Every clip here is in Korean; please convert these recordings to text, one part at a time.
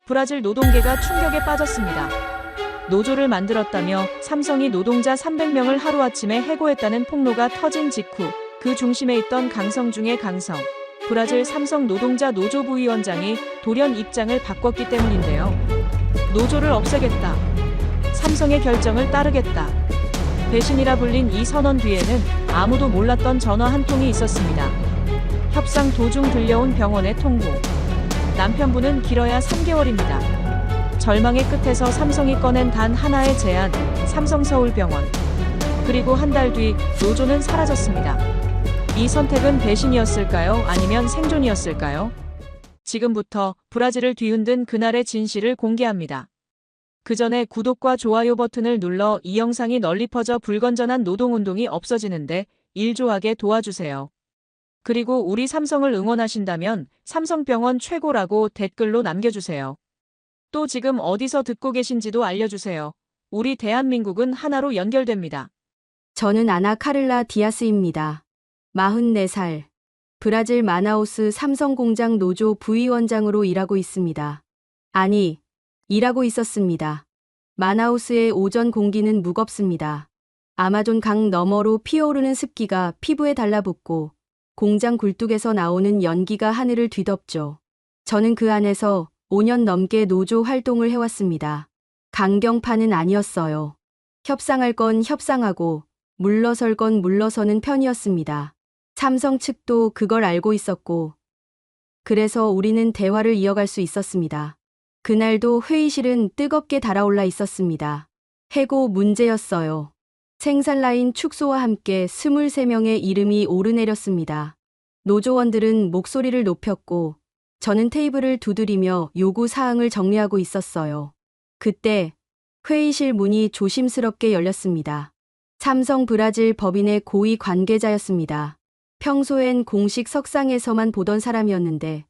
브라질 노동계가 충격에 빠졌습니다. 노조를 만들었다며 삼성이 노동자 300명을 하루아침에 해고했다는 폭로가 터진 직후 그 중심에 있던 강성 중의 강성, 브라질 삼성 노동자 노조 부위원장이 돌연 입장을 바꿨기 때문인데요. 노조를 없애겠다. 삼성의 결정을 따르겠다. 배신이라 불린 이 선언 뒤에는 아무도 몰랐던 전화 한 통이 있었습니다. 협상 도중 들려온 병원의 통보. 남편분은 길어야 3개월입니다. 절망의 끝에서 삼성이 꺼낸 단 하나의 제안, 삼성서울병원. 그리고 한 달 뒤 노조는 사라졌습니다. 이 선택은 배신이었을까요? 아니면 생존이었을까요? 지금부터 브라질을 뒤흔든 그날의 진실을 공개합니다. 그 전에 구독과 좋아요 버튼을 눌러 이 영상이 널리 퍼져 불건전한 노동운동이 없어지는데 일조하게 도와주세요. 그리고 우리 삼성을 응원하신다면 삼성병원 최고라고 댓글로 남겨주세요. 또 지금 어디서 듣고 계신지도 알려주세요. 우리 대한민국은 하나로 연결됩니다. 저는 아나 카를라 디아스입니다. 44살. 브라질 마나우스 삼성공장 노조 부위원장으로 일하고 있습니다. 아니, 일하고 있었습니다. 마나우스의 오전 공기는 무겁습니다. 아마존 강 너머로 피어오르는 습기가 피부에 달라붙고 공장 굴뚝에서 나오는 연기가 하늘을 뒤덮죠. 저는 그 안에서 5년 넘게 노조 활동을 해왔습니다. 강경파는 아니었어요. 협상할 건 협상하고 물러설 건 물러서는 편이었습니다. 삼성 측도 그걸 알고 있었고, 그래서 우리는 대화를 이어갈 수 있었습니다. 그날도 회의실은 뜨겁게 달아올라 있었습니다. 해고 문제였어요. 생산라인 축소와 함께 23명의 이름이 오르내렸습니다. 노조원들은 목소리를 높였고, 저는 테이블을 두드리며 요구 사항을 정리하고 있었어요. 그때 회의실 문이 조심스럽게 열렸습니다. 삼성 브라질 법인의 고위 관계자였습니다. 평소엔 공식 석상에서만 보던 사람이었는데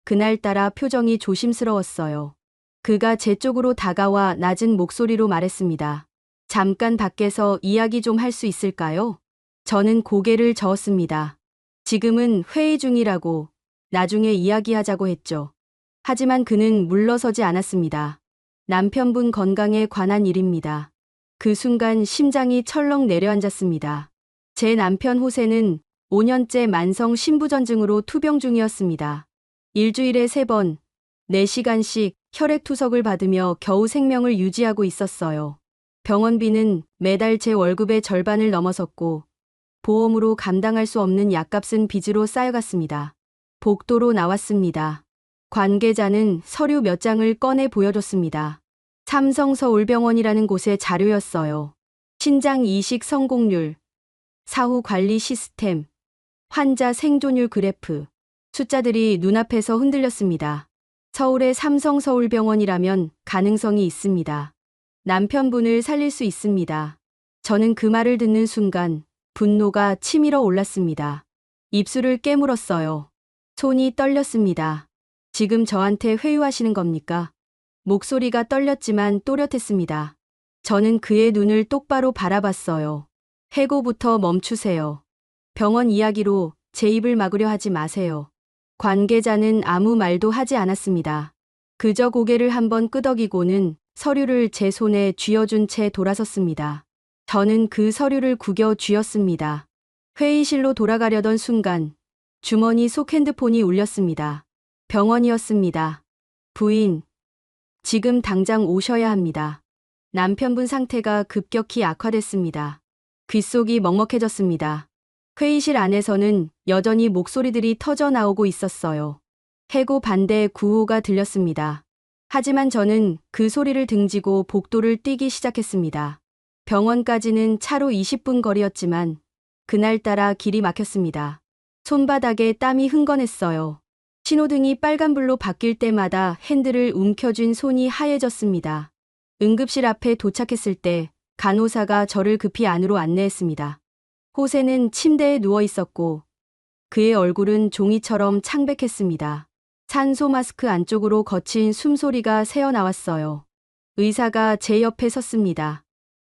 그날따라 표정이 조심스러웠어요. 그가 제 쪽으로 다가와 낮은 목소리로 말했습니다. 잠깐 밖에서 이야기 좀 할 수 있을까요? 저는 고개를 저었습니다. 지금은 회의 중이라고, 나중에 이야기하자고 했죠. 하지만 그는 물러서지 않았습니다. 남편분 건강에 관한 일입니다. 그 순간 심장이 철렁 내려앉았습니다. 제 남편 호세는 5년째 만성 신부전증으로 투병 중이었습니다. 일주일에 3번, 4시간씩 혈액투석을 받으며 겨우 생명을 유지하고 있었어요. 병원비는 매달 제 월급의 절반을 넘어섰고 보험으로 감당할 수 없는 약값은 빚으로 쌓여갔습니다. 복도로 나왔습니다. 관계자는 서류 몇 장을 꺼내 보여줬습니다. 삼성서울병원이라는 곳의 자료였어요. 신장 이식 성공률, 사후 관리 시스템, 환자 생존율 그래프. 숫자들이 눈앞에서 흔들렸습니다. 서울의 삼성서울병원이라면 가능성이 있습니다. 남편분을 살릴 수 있습니다. 저는 그 말을 듣는 순간 분노가 치밀어 올랐습니다. 입술을 깨물었어요. 손이 떨렸습니다. 지금 저한테 회유하시는 겁니까? 목소리가 떨렸지만 또렷했습니다. 저는 그의 눈을 똑바로 바라봤어요. 해고부터 멈추세요. 병원 이야기로 제 입을 막으려 하지 마세요. 관계자는 아무 말도 하지 않았습니다. 그저 고개를 한번 끄덕이고는 서류를 제 손에 쥐어준 채 돌아섰습니다. 저는 그 서류를 구겨 쥐었습니다. 회의실로 돌아가려던 순간 주머니 속 핸드폰이 울렸습니다. 병원이었습니다. 부인, 지금 당장 오셔야 합니다. 남편분 상태가 급격히 악화됐습니다. 귓속이 먹먹해졌습니다. 회의실 안에서는 여전히 목소리들이 터져 나오고 있었어요. 해고 반대 구호가 들렸습니다. 하지만 저는 그 소리를 등지고 복도를 뛰기 시작했습니다. 병원까지는 차로 20분 거리였지만 그날따라 길이 막혔습니다. 손바닥에 땀이 흥건했어요. 신호등이 빨간불로 바뀔 때마다 핸들을 움켜쥔 손이 하얘졌습니다. 응급실 앞에 도착했을 때 간호사가 저를 급히 안으로 안내했습니다. 호세는 침대에 누워 있었고 그의 얼굴은 종이처럼 창백했습니다. 산소 마스크 안쪽으로 거친 숨소리가 새어나왔어요. 의사가 제 옆에 섰습니다.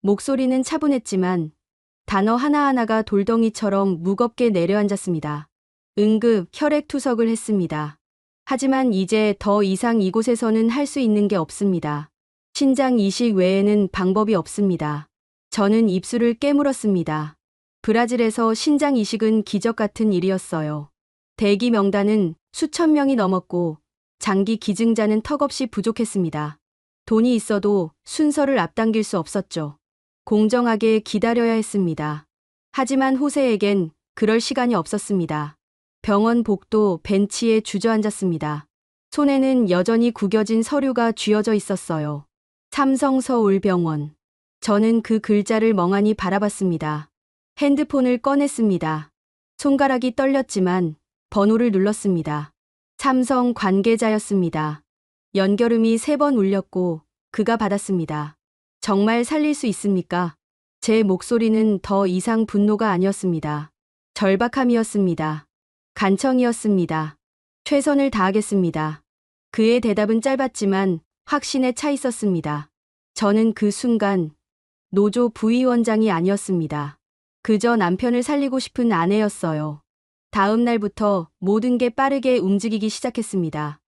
목소리는 차분했지만 단어 하나하나가 돌덩이처럼 무겁게 내려앉았습니다. 응급 혈액투석을 했습니다. 하지만 이제 더 이상 이곳에서는 할 수 있는 게 없습니다. 신장 이식 외에는 방법이 없습니다. 저는 입술을 깨물었습니다. 브라질에서 신장 이식은 기적 같은 일이었어요. 대기 명단은 수천 명이 넘었고 장기 기증자는 턱없이 부족했습니다. 돈이 있어도 순서를 앞당길 수 없었죠. 공정하게 기다려야 했습니다. 하지만 호세에겐 그럴 시간이 없었습니다. 병원 복도 벤치에 주저앉았습니다. 손에는 여전히 구겨진 서류가 쥐어져 있었어요. 삼성서울병원. 저는 그 글자를 멍하니 바라봤습니다. 핸드폰을 꺼냈습니다. 손가락이 떨렸지만 번호를 눌렀습니다. 삼성 관계자였습니다. 연결음이 3번 울렸고 그가 받았습니다. 정말 살릴 수 있습니까? 제 목소리는 더 이상 분노가 아니었습니다. 절박함이었습니다. 간청이었습니다. 최선을 다하겠습니다. 그의 대답은 짧았지만 확신에 차 있었습니다. 저는 그 순간 노조 부위원장이 아니었습니다. 그저 남편을 살리고 싶은 아내였어요. 다음 날부터 모든 게 빠르게 움직이기 시작했습니다.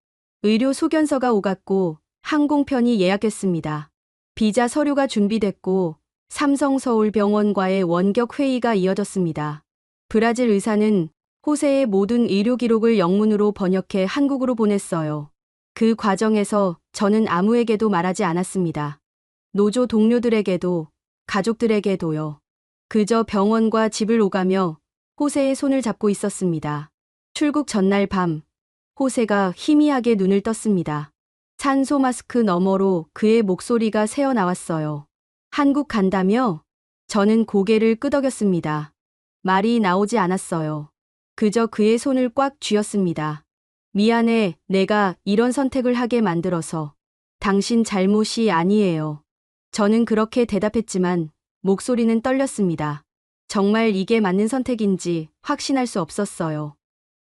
의료 소견서가 오갔고 항공편이 예약했습니다. 비자 서류가 준비됐고 삼성서울병원과의 원격 회의가 이어졌습니다. 브라질 의사는 호세의 모든 의료 기록을 영문으로 번역해 한국으로 보냈어요. 그 과정에서 저는 아무에게도 말하지 않았습니다. 노조 동료들에게도, 가족들에게도요. 그저 병원과 집을 오가며 호세의 손을 잡고 있었습니다. 출국 전날 밤, 호세가 희미하게 눈을 떴습니다. 산소 마스크 너머로 그의 목소리가 새어나왔어요. 한국 간다며? 저는 고개를 끄덕였습니다. 말이 나오지 않았어요. 그저 그의 손을 꽉 쥐었습니다. 미안해, 내가 이런 선택을 하게 만들어서. 당신 잘못이 아니에요. 저는 그렇게 대답했지만 목소리는 떨렸습니다. 정말 이게 맞는 선택인지 확신할 수 없었어요.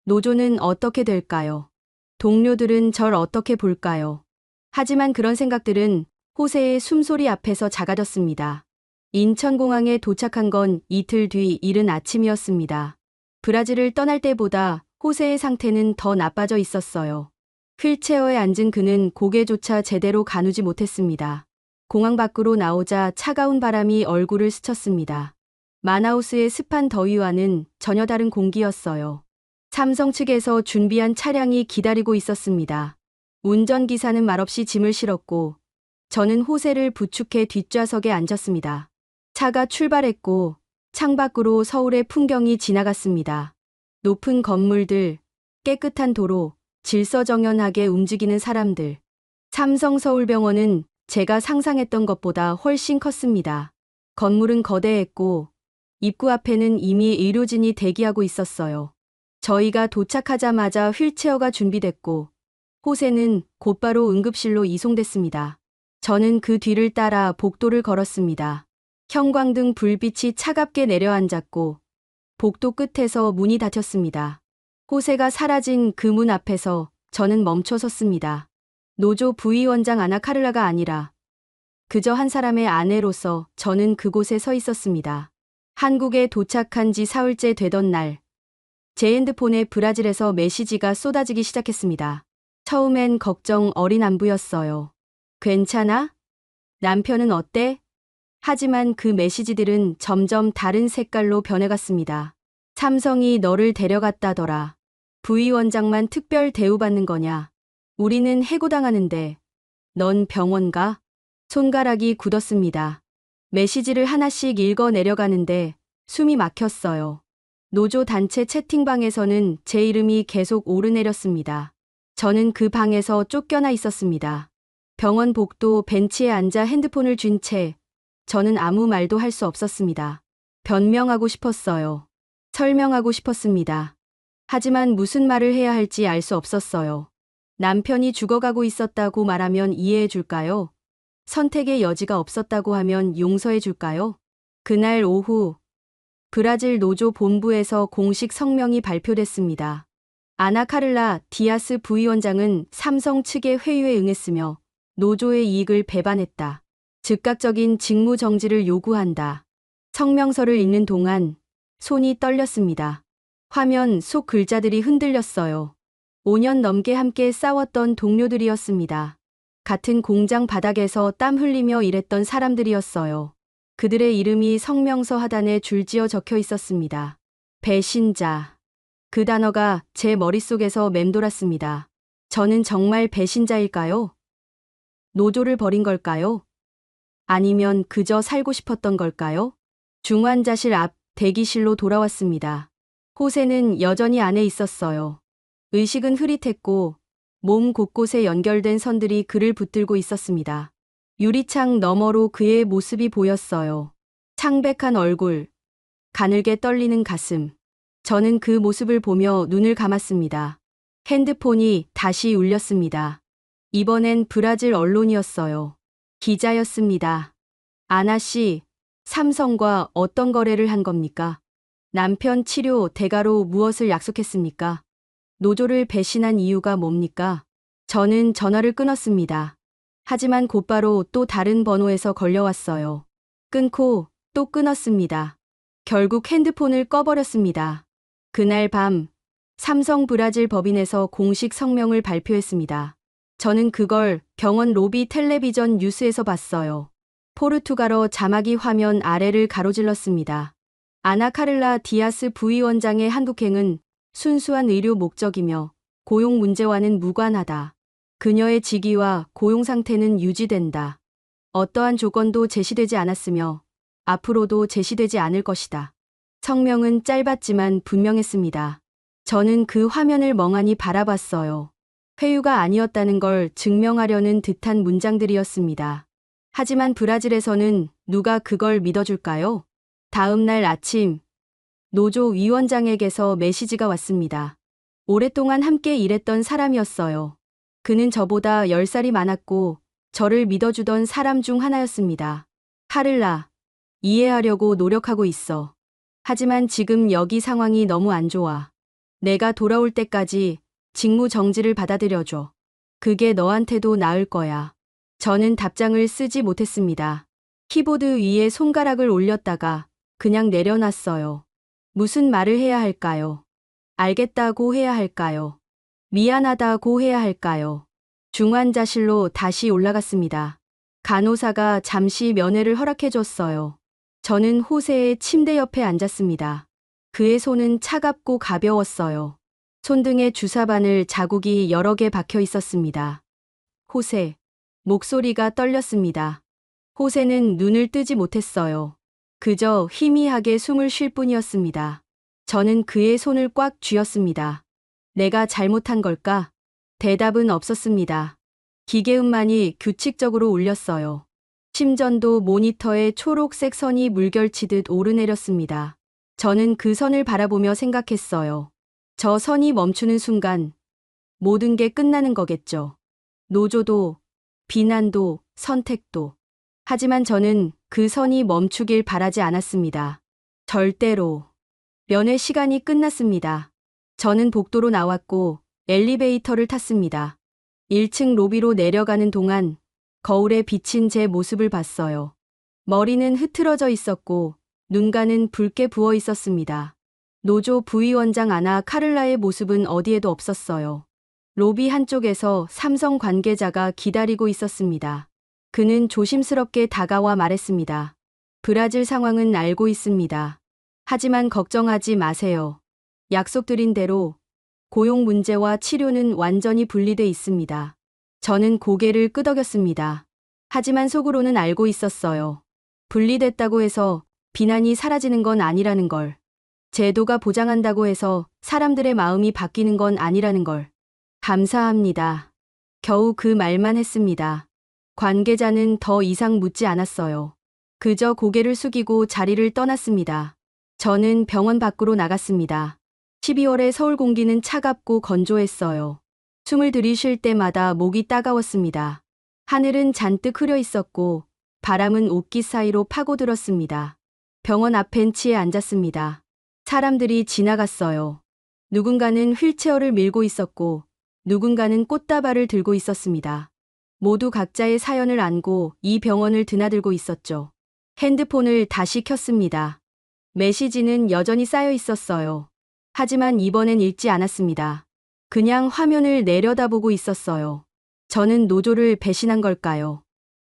노조는 어떻게 될까요? 동료들은 절 어떻게 볼까요? 하지만 그런 생각들은 호세의 숨소리 앞에서 작아졌습니다. 인천공항에 도착한 건 이틀 뒤 이른 아침이었습니다. 브라질을 떠날 때보다 호세의 상태는 더 나빠져 있었어요. 휠체어에 앉은 그는 고개조차 제대로 가누지 못했습니다. 공항 밖으로 나오자 차가운 바람이 얼굴을 스쳤습니다. 마나우스의 습한 더위와는 전혀 다른 공기였어요. 삼성 측에서 준비한 차량이 기다리고 있었습니다. 운전기사는 말없이 짐을 실었고 저는 호세를 부축해 뒷좌석에 앉았습니다. 차가 출발했고 창밖으로 서울의 풍경이 지나갔습니다. 높은 건물들, 깨끗한 도로, 질서정연하게 움직이는 사람들. 삼성서울병원은 제가 상상했던 것보다 훨씬 컸습니다. 건물은 거대했고 입구 앞에는 이미 의료진이 대기하고 있었어요. 저희가 도착하자마자 휠체어가 준비됐고 호세는 곧바로 응급실로 이송됐습니다. 저는 그 뒤를 따라 복도를 걸었습니다. 형광등 불빛이 차갑게 내려앉았고 복도 끝에서 문이 닫혔습니다. 호세가 사라진 그 문 앞에서 저는 멈춰 섰습니다. 노조 부위원장 아나 카를라가 아니라 그저 한 사람의 아내로서 저는 그곳에 서 있었습니다. 한국에 도착한 지 사흘째 되던 날, 제 핸드폰에 브라질에서 메시지가 쏟아지기 시작했습니다. 처음엔 걱정 어린 안부였어요. 괜찮아? 남편은 어때? 하지만 그 메시지들은 점점 다른 색깔로 변해갔습니다. 삼성이 너를 데려갔다더라. 부위원장만 특별 대우받는 거냐? 우리는 해고당하는데 넌 병원 가? 손가락이 굳었습니다. 메시지를 하나씩 읽어 내려가는데 숨이 막혔어요. 노조 단체 채팅방에서는 제 이름이 계속 오르내렸습니다. 저는 그 방에서 쫓겨나 있었습니다. 병원 복도 벤치에 앉아 핸드폰을 쥔 채 저는 아무 말도 할 수 없었습니다. 변명하고 싶었어요. 설명하고 싶었습니다. 하지만 무슨 말을 해야 할지 알 수 없었어요. 남편이 죽어가고 있었다고 말하면 이해해 줄까요? 선택의 여지가 없었다고 하면 용서해 줄까요? 그날 오후 브라질 노조 본부에서 공식 성명이 발표됐습니다. 아나 카를라 디아스 부위원장은 삼성 측의 회유에 응했으며 노조의 이익을 배반했다. 즉각적인 직무 정지를 요구한다. 성명서를 읽는 동안 손이 떨렸습니다. 화면 속 글자들이 흔들렸어요. 5년 넘게 함께 싸웠던 동료들이었습니다. 같은 공장 바닥에서 땀 흘리며 일했던 사람들이었어요. 그들의 이름이 성명서 하단에 줄지어 적혀 있었습니다. 배신자. 그 단어가 제 머릿속에서 맴돌았습니다. 저는 정말 배신자일까요? 노조를 버린 걸까요? 아니면 그저 살고 싶었던 걸까요? 중환자실 앞 대기실로 돌아왔습니다. 호세는 여전히 안에 있었어요. 의식은 흐릿했고 몸 곳곳에 연결된 선들이 그를 붙들고 있었습니다. 유리창 너머로 그의 모습이 보였어요. 창백한 얼굴, 가늘게 떨리는 가슴. 저는 그 모습을 보며 눈을 감았습니다. 핸드폰이 다시 울렸습니다. 이번엔 브라질 언론이었어요. 기자였습니다. 아나 씨, 삼성과 어떤 거래를 한 겁니까? 남편 치료 대가로 무엇을 약속했습니까? 노조를 배신한 이유가 뭡니까? 저는 전화를 끊었습니다. 하지만 곧바로 또 다른 번호에서 걸려왔어요. 끊고 또 끊었습니다. 결국 핸드폰을 꺼버렸습니다. 그날 밤 삼성 브라질 법인에서 공식 성명을 발표했습니다. 저는 그걸 병원 로비 텔레비전 뉴스에서 봤어요. 포르투갈어 자막이 화면 아래를 가로질렀습니다. 아나 카를라 디아스 부위원장의 한국행은 순수한 의료 목적이며 고용 문제와는 무관하다. 그녀의 직위와 고용 상태는 유지된다. 어떠한 조건도 제시되지 않았으며 앞으로도 제시되지 않을 것이다. 성명은 짧았지만 분명했습니다. 저는 그 화면을 멍하니 바라봤어요. 회유가 아니었다는 걸 증명하려는 듯한 문장들이었습니다. 하지만 브라질에서는 누가 그걸 믿어줄까요? 다음 날 아침, 노조 위원장에게서 메시지가 왔습니다. 오랫동안 함께 일했던 사람이었어요. 그는 저보다 10살이 많았고 저를 믿어주던 사람 중 하나였습니다. 카를라, 이해하려고 노력하고 있어. 하지만 지금 여기 상황이 너무 안 좋아. 내가 돌아올 때까지 직무 정지를 받아들여줘. 그게 너한테도 나을 거야. 저는 답장을 쓰지 못했습니다. 키보드 위에 손가락을 올렸다가 그냥 내려놨어요. 무슨 말을 해야 할까요? 알겠다고 해야 할까요? 미안하다고 해야 할까요? 중환자실로 다시 올라갔습니다. 간호사가 잠시 면회를 허락해줬어요. 저는 호세의 침대 옆에 앉았습니다. 그의 손은 차갑고 가벼웠어요. 손등에 주사바늘 자국이 여러 개 박혀 있었습니다. 호세. 목소리가 떨렸습니다. 호세는 눈을 뜨지 못했어요. 그저 희미하게 숨을 쉴 뿐이었습니다. 저는 그의 손을 꽉 쥐었습니다. 내가 잘못한 걸까? 대답은 없었습니다. 기계음만이 규칙적으로 울렸어요. 심전도 모니터에 초록색 선이 물결치듯 오르내렸습니다. 저는 그 선을 바라보며 생각했어요. 저 선이 멈추는 순간 모든 게 끝나는 거겠죠. 노조도, 비난도, 선택도. 하지만 저는 그 선이 멈추길 바라지 않았습니다. 절대로. 면회 시간이 끝났습니다. 저는 복도로 나왔고 엘리베이터를 탔습니다. 1층 로비로 내려가는 동안 거울에 비친 제 모습을 봤어요. 머리는 흐트러져 있었고 눈가는 붉게 부어 있었습니다. 노조 부위원장 아나 카를라의 모습은 어디에도 없었어요. 로비 한쪽에서 삼성 관계자가 기다리고 있었습니다. 그는 조심스럽게 다가와 말했습니다. 브라질 상황은 알고 있습니다. 하지만 걱정하지 마세요. 약속드린 대로 고용 문제와 치료는 완전히 분리돼 있습니다. 저는 고개를 끄덕였습니다. 하지만 속으로는 알고 있었어요. 분리됐다고 해서 비난이 사라지는 건 아니라는 걸. 제도가 보장한다고 해서 사람들의 마음이 바뀌는 건 아니라는 걸. 감사합니다. 겨우 그 말만 했습니다. 관계자는 더 이상 묻지 않았어요. 그저 고개를 숙이고 자리를 떠났습니다. 저는 병원 밖으로 나갔습니다. 12월의 서울 공기는 차갑고 건조했어요. 숨을 들이쉴 때마다 목이 따가웠습니다. 하늘은 잔뜩 흐려 있었고 바람은 옷깃 사이로 파고들었습니다. 병원 앞 벤치에 앉았습니다. 사람들이 지나갔어요. 누군가는 휠체어를 밀고 있었고 누군가는 꽃다발을 들고 있었습니다. 모두 각자의 사연을 안고 이 병원을 드나들고 있었죠. 핸드폰을 다시 켰습니다. 메시지는 여전히 쌓여 있었어요. 하지만 이번엔 읽지 않았습니다. 그냥 화면을 내려다보고 있었어요. 저는 노조를 배신한 걸까요?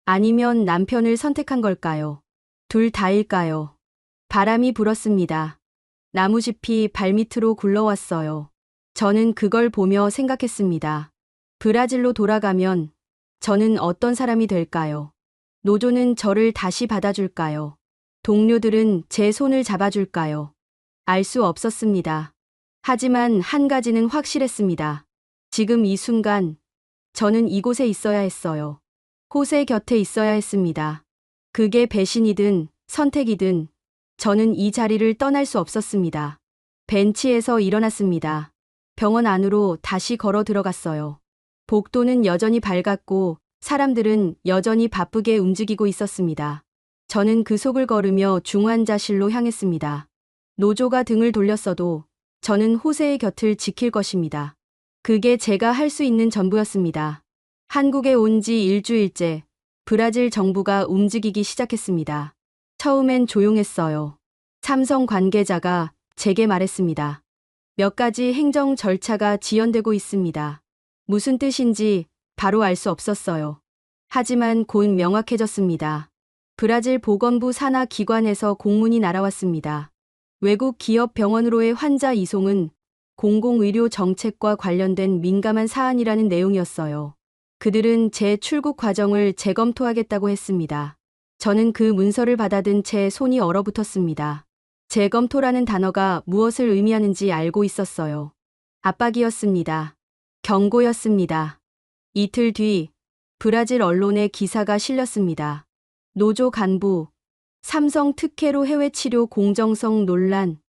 아니면 남편을 선택한 걸까요? 둘 다일까요? 바람이 불었습니다. 나무짚이 발밑으로 굴러왔어요. 저는 그걸 보며 생각했습니다. 브라질로 돌아가면 저는 어떤 사람이 될까요? 노조는 저를 다시 받아줄까요? 동료들은 제 손을 잡아줄까요? 알 수 없었습니다. 하지만 한 가지는 확실했습니다. 지금 이 순간 저는 이곳에 있어야 했어요. 호세 곁에 있어야 했습니다. 그게 배신이든 선택이든 저는 이 자리를 떠날 수 없었습니다. 벤치에서 일어났습니다. 병원 안으로 다시 걸어 들어갔어요. 복도는 여전히 밝았고 사람들은 여전히 바쁘게 움직이고 있었습니다. 저는 그 속을 걸으며 중환자실로 향했습니다. 노조가 등을 돌렸어도 저는 호세의 곁을 지킬 것입니다. 그게 제가 할 수 있는 전부였습니다. 한국에 온 지 일주일째 브라질 정부가 움직이기 시작했습니다. 처음엔 조용했어요. 삼성 관계자가 제게 말했습니다. 몇 가지 행정 절차가 지연되고 있습니다. 무슨 뜻인지 바로 알 수 없었어요. 하지만 곧 명확해졌습니다. 브라질 보건부 산하 기관에서 공문이 날아왔습니다. 외국 기업 병원으로의 환자 이송은 공공의료 정책과 관련된 민감한 사안이라는 내용이었어요. 그들은 제 출국 과정을 재검토하겠다고 했습니다. 저는 그 문서를 받아든 채 손이 얼어붙었습니다. 재검토라는 단어가 무엇을 의미하는지 알고 있었어요. 압박이었습니다. 경고였습니다. 이틀 뒤 브라질 언론에 기사가 실렸습니다. 노조 간부, 삼성 특혜로 해외 치료 공정성 논란.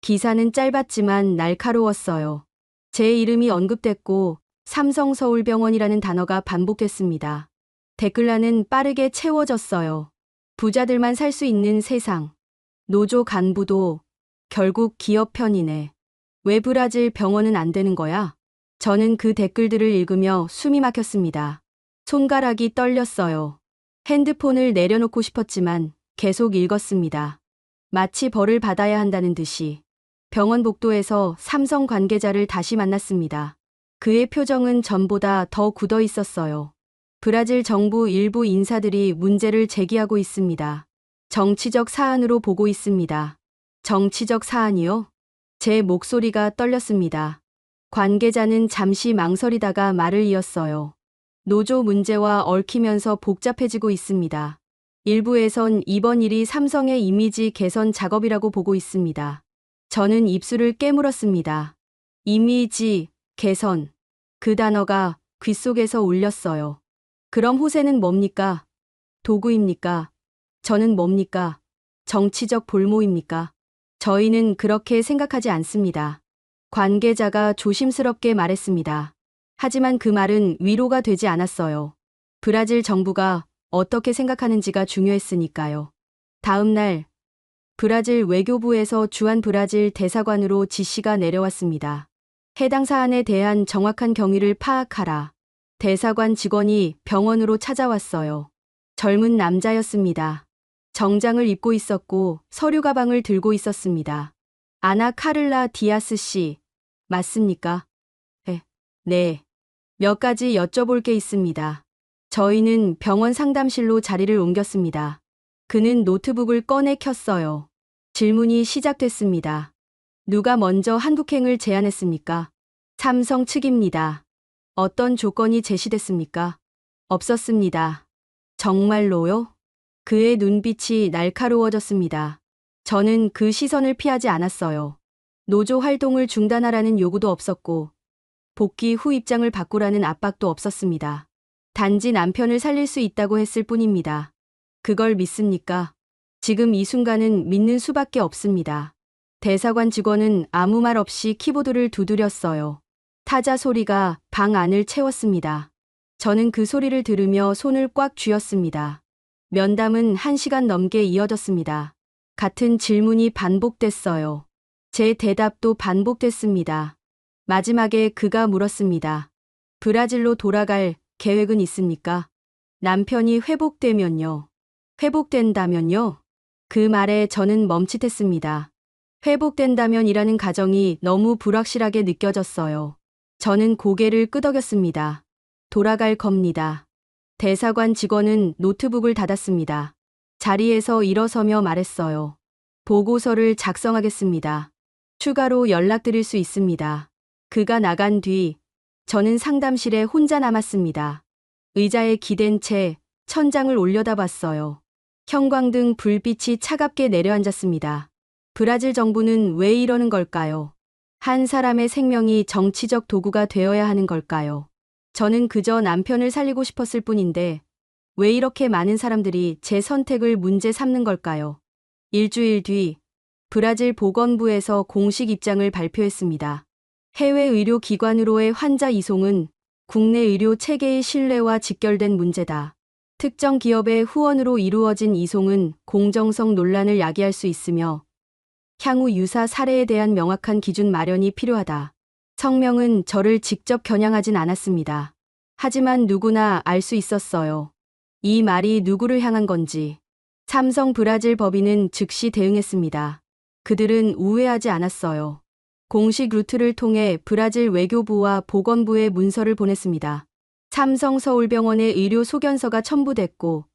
기사는 짧았지만 날카로웠어요. 제 이름이 언급됐고 삼성서울병원이라는 단어가 반복됐습니다. 댓글란은 빠르게 채워졌어요. 부자들만 살 수 있는 세상. 노조 간부도 결국 기업 편이네. 왜 브라질 병원은 안 되는 거야? 저는 그 댓글들을 읽으며 숨이 막혔습니다. 손가락이 떨렸어요. 핸드폰을 내려놓고 싶었지만 계속 읽었습니다. 마치 벌을 받아야 한다는 듯이. 병원 복도에서 삼성 관계자를 다시 만났습니다. 그의 표정은 전보다 더 굳어 있었어요. 브라질 정부 일부 인사들이 문제를 제기하고 있습니다. 정치적 사안으로 보고 있습니다. 정치적 사안이요? 제 목소리가 떨렸습니다. 관계자는 잠시 망설이다가 말을 이었어요. 노조 문제와 얽히면서 복잡해지고 있습니다. 일부에선 이번 일이 삼성의 이미지 개선 작업이라고 보고 있습니다. 저는 입술을 깨물었습니다. 이미지 개선. 그 단어가 귓속에서 울렸어요. 그럼 호세는 뭡니까? 도구입니까? 저는 뭡니까? 정치적 볼모입니까? 저희는 그렇게 생각하지 않습니다. 관계자가 조심스럽게 말했습니다. 하지만 그 말은 위로가 되지 않았어요. 브라질 정부가 어떻게 생각하는지가 중요했으니까요. 다음 날 브라질 외교부에서 주한 브라질 대사관으로 지시가 내려왔습니다. 해당 사안에 대한 정확한 경위를 파악하라. 대사관 직원이 병원으로 찾아왔어요. 젊은 남자였습니다. 정장을 입고 있었고 서류 가방을 들고 있었습니다. 아나 카를라 디아스 씨, 맞습니까? 네. 몇 가지 여쭤볼 게 있습니다. 저희는 병원 상담실로 자리를 옮겼습니다. 그는 노트북을 꺼내 켰어요. 질문이 시작됐습니다. 누가 먼저 한국행을 제안했습니까? 삼성 측입니다. 어떤 조건이 제시됐습니까? 없었습니다. 정말로요? 그의 눈빛이 날카로워졌습니다. 저는 그 시선을 피하지 않았어요. 노조 활동을 중단하라는 요구도 없었고 복귀 후 입장을 바꾸라는 압박도 없었습니다. 단지 남편을 살릴 수 있다고 했을 뿐입니다. 그걸 믿습니까? 지금 이 순간은 믿는 수밖에 없습니다. 대사관 직원은 아무 말 없이 키보드를 두드렸어요. 타자 소리가 방 안을 채웠습니다. 저는 그 소리를 들으며 손을 꽉 쥐었습니다. 면담은 1시간 넘게 이어졌습니다. 같은 질문이 반복됐어요. 제 대답도 반복됐습니다. 마지막에 그가 물었습니다. 브라질로 돌아갈 계획은 있습니까? 남편이 회복되면요. 회복된다면요? 그 말에 저는 멈칫했습니다. 회복된다면이라는 가정이 너무 불확실하게 느껴졌어요. 저는 고개를 끄덕였습니다. 돌아갈 겁니다. 대사관 직원은 노트북을 닫았습니다. 자리에서 일어서며 말했어요. 보고서를 작성하겠습니다. 추가로 연락드릴 수 있습니다. 그가 나간 뒤 저는 상담실에 혼자 남았습니다. 의자에 기댄 채 천장을 올려다봤어요. 형광등 불빛이 차갑게 내려앉았습니다. 브라질 정부는 왜 이러는 걸까요? 한 사람의 생명이 정치적 도구가 되어야 하는 걸까요? 저는 그저 남편을 살리고 싶었을 뿐인데 왜 이렇게 많은 사람들이 제 선택을 문제 삼는 걸까요? 일주일 뒤 브라질 보건부에서 공식 입장을 발표했습니다. 해외 의료기관으로의 환자 이송은 국내 의료 체계의 신뢰와 직결된 문제다. 특정 기업의 후원으로 이루어진 이송은 공정성 논란을 야기할 수 있으며 향후 유사 사례에 대한 명확한 기준 마련이 필요하다. 성명은 저를 직접 겨냥하진 않았습니다. 하지만 누구나 알 수 있었어요. 이 말이 누구를 향한 건지. 삼성 브라질 법인은 즉시 대응했습니다. 그들은 우회하지 않았어요. 공식 루트를 통해 브라질 외교부와 보건부에 문서를 보냈습니다. 삼성 서울병원의 의료 소견서가 첨부됐고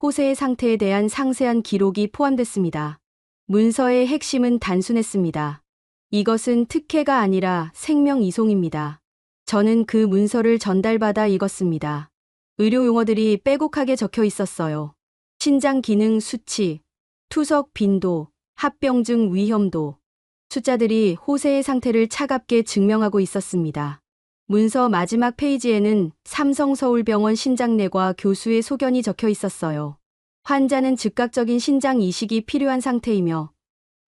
호세의 상태에 대한 상세한 기록이 포함됐습니다. 문서의 핵심은 단순했습니다. 이것은 특혜가 아니라 생명 이송입니다. 저는 그 문서를 전달받아 읽었습니다. 의료 용어들이 빼곡하게 적혀 있었어요. 신장 기능 수치, 투석 빈도, 합병증 위험도. 숫자들이 호세의 상태를 차갑게 증명하고 있었습니다. 문서 마지막 페이지에는 삼성서울병원 신장내과 교수의 소견이 적혀 있었어요. 환자는 즉각적인 신장 이식이 필요한 상태이며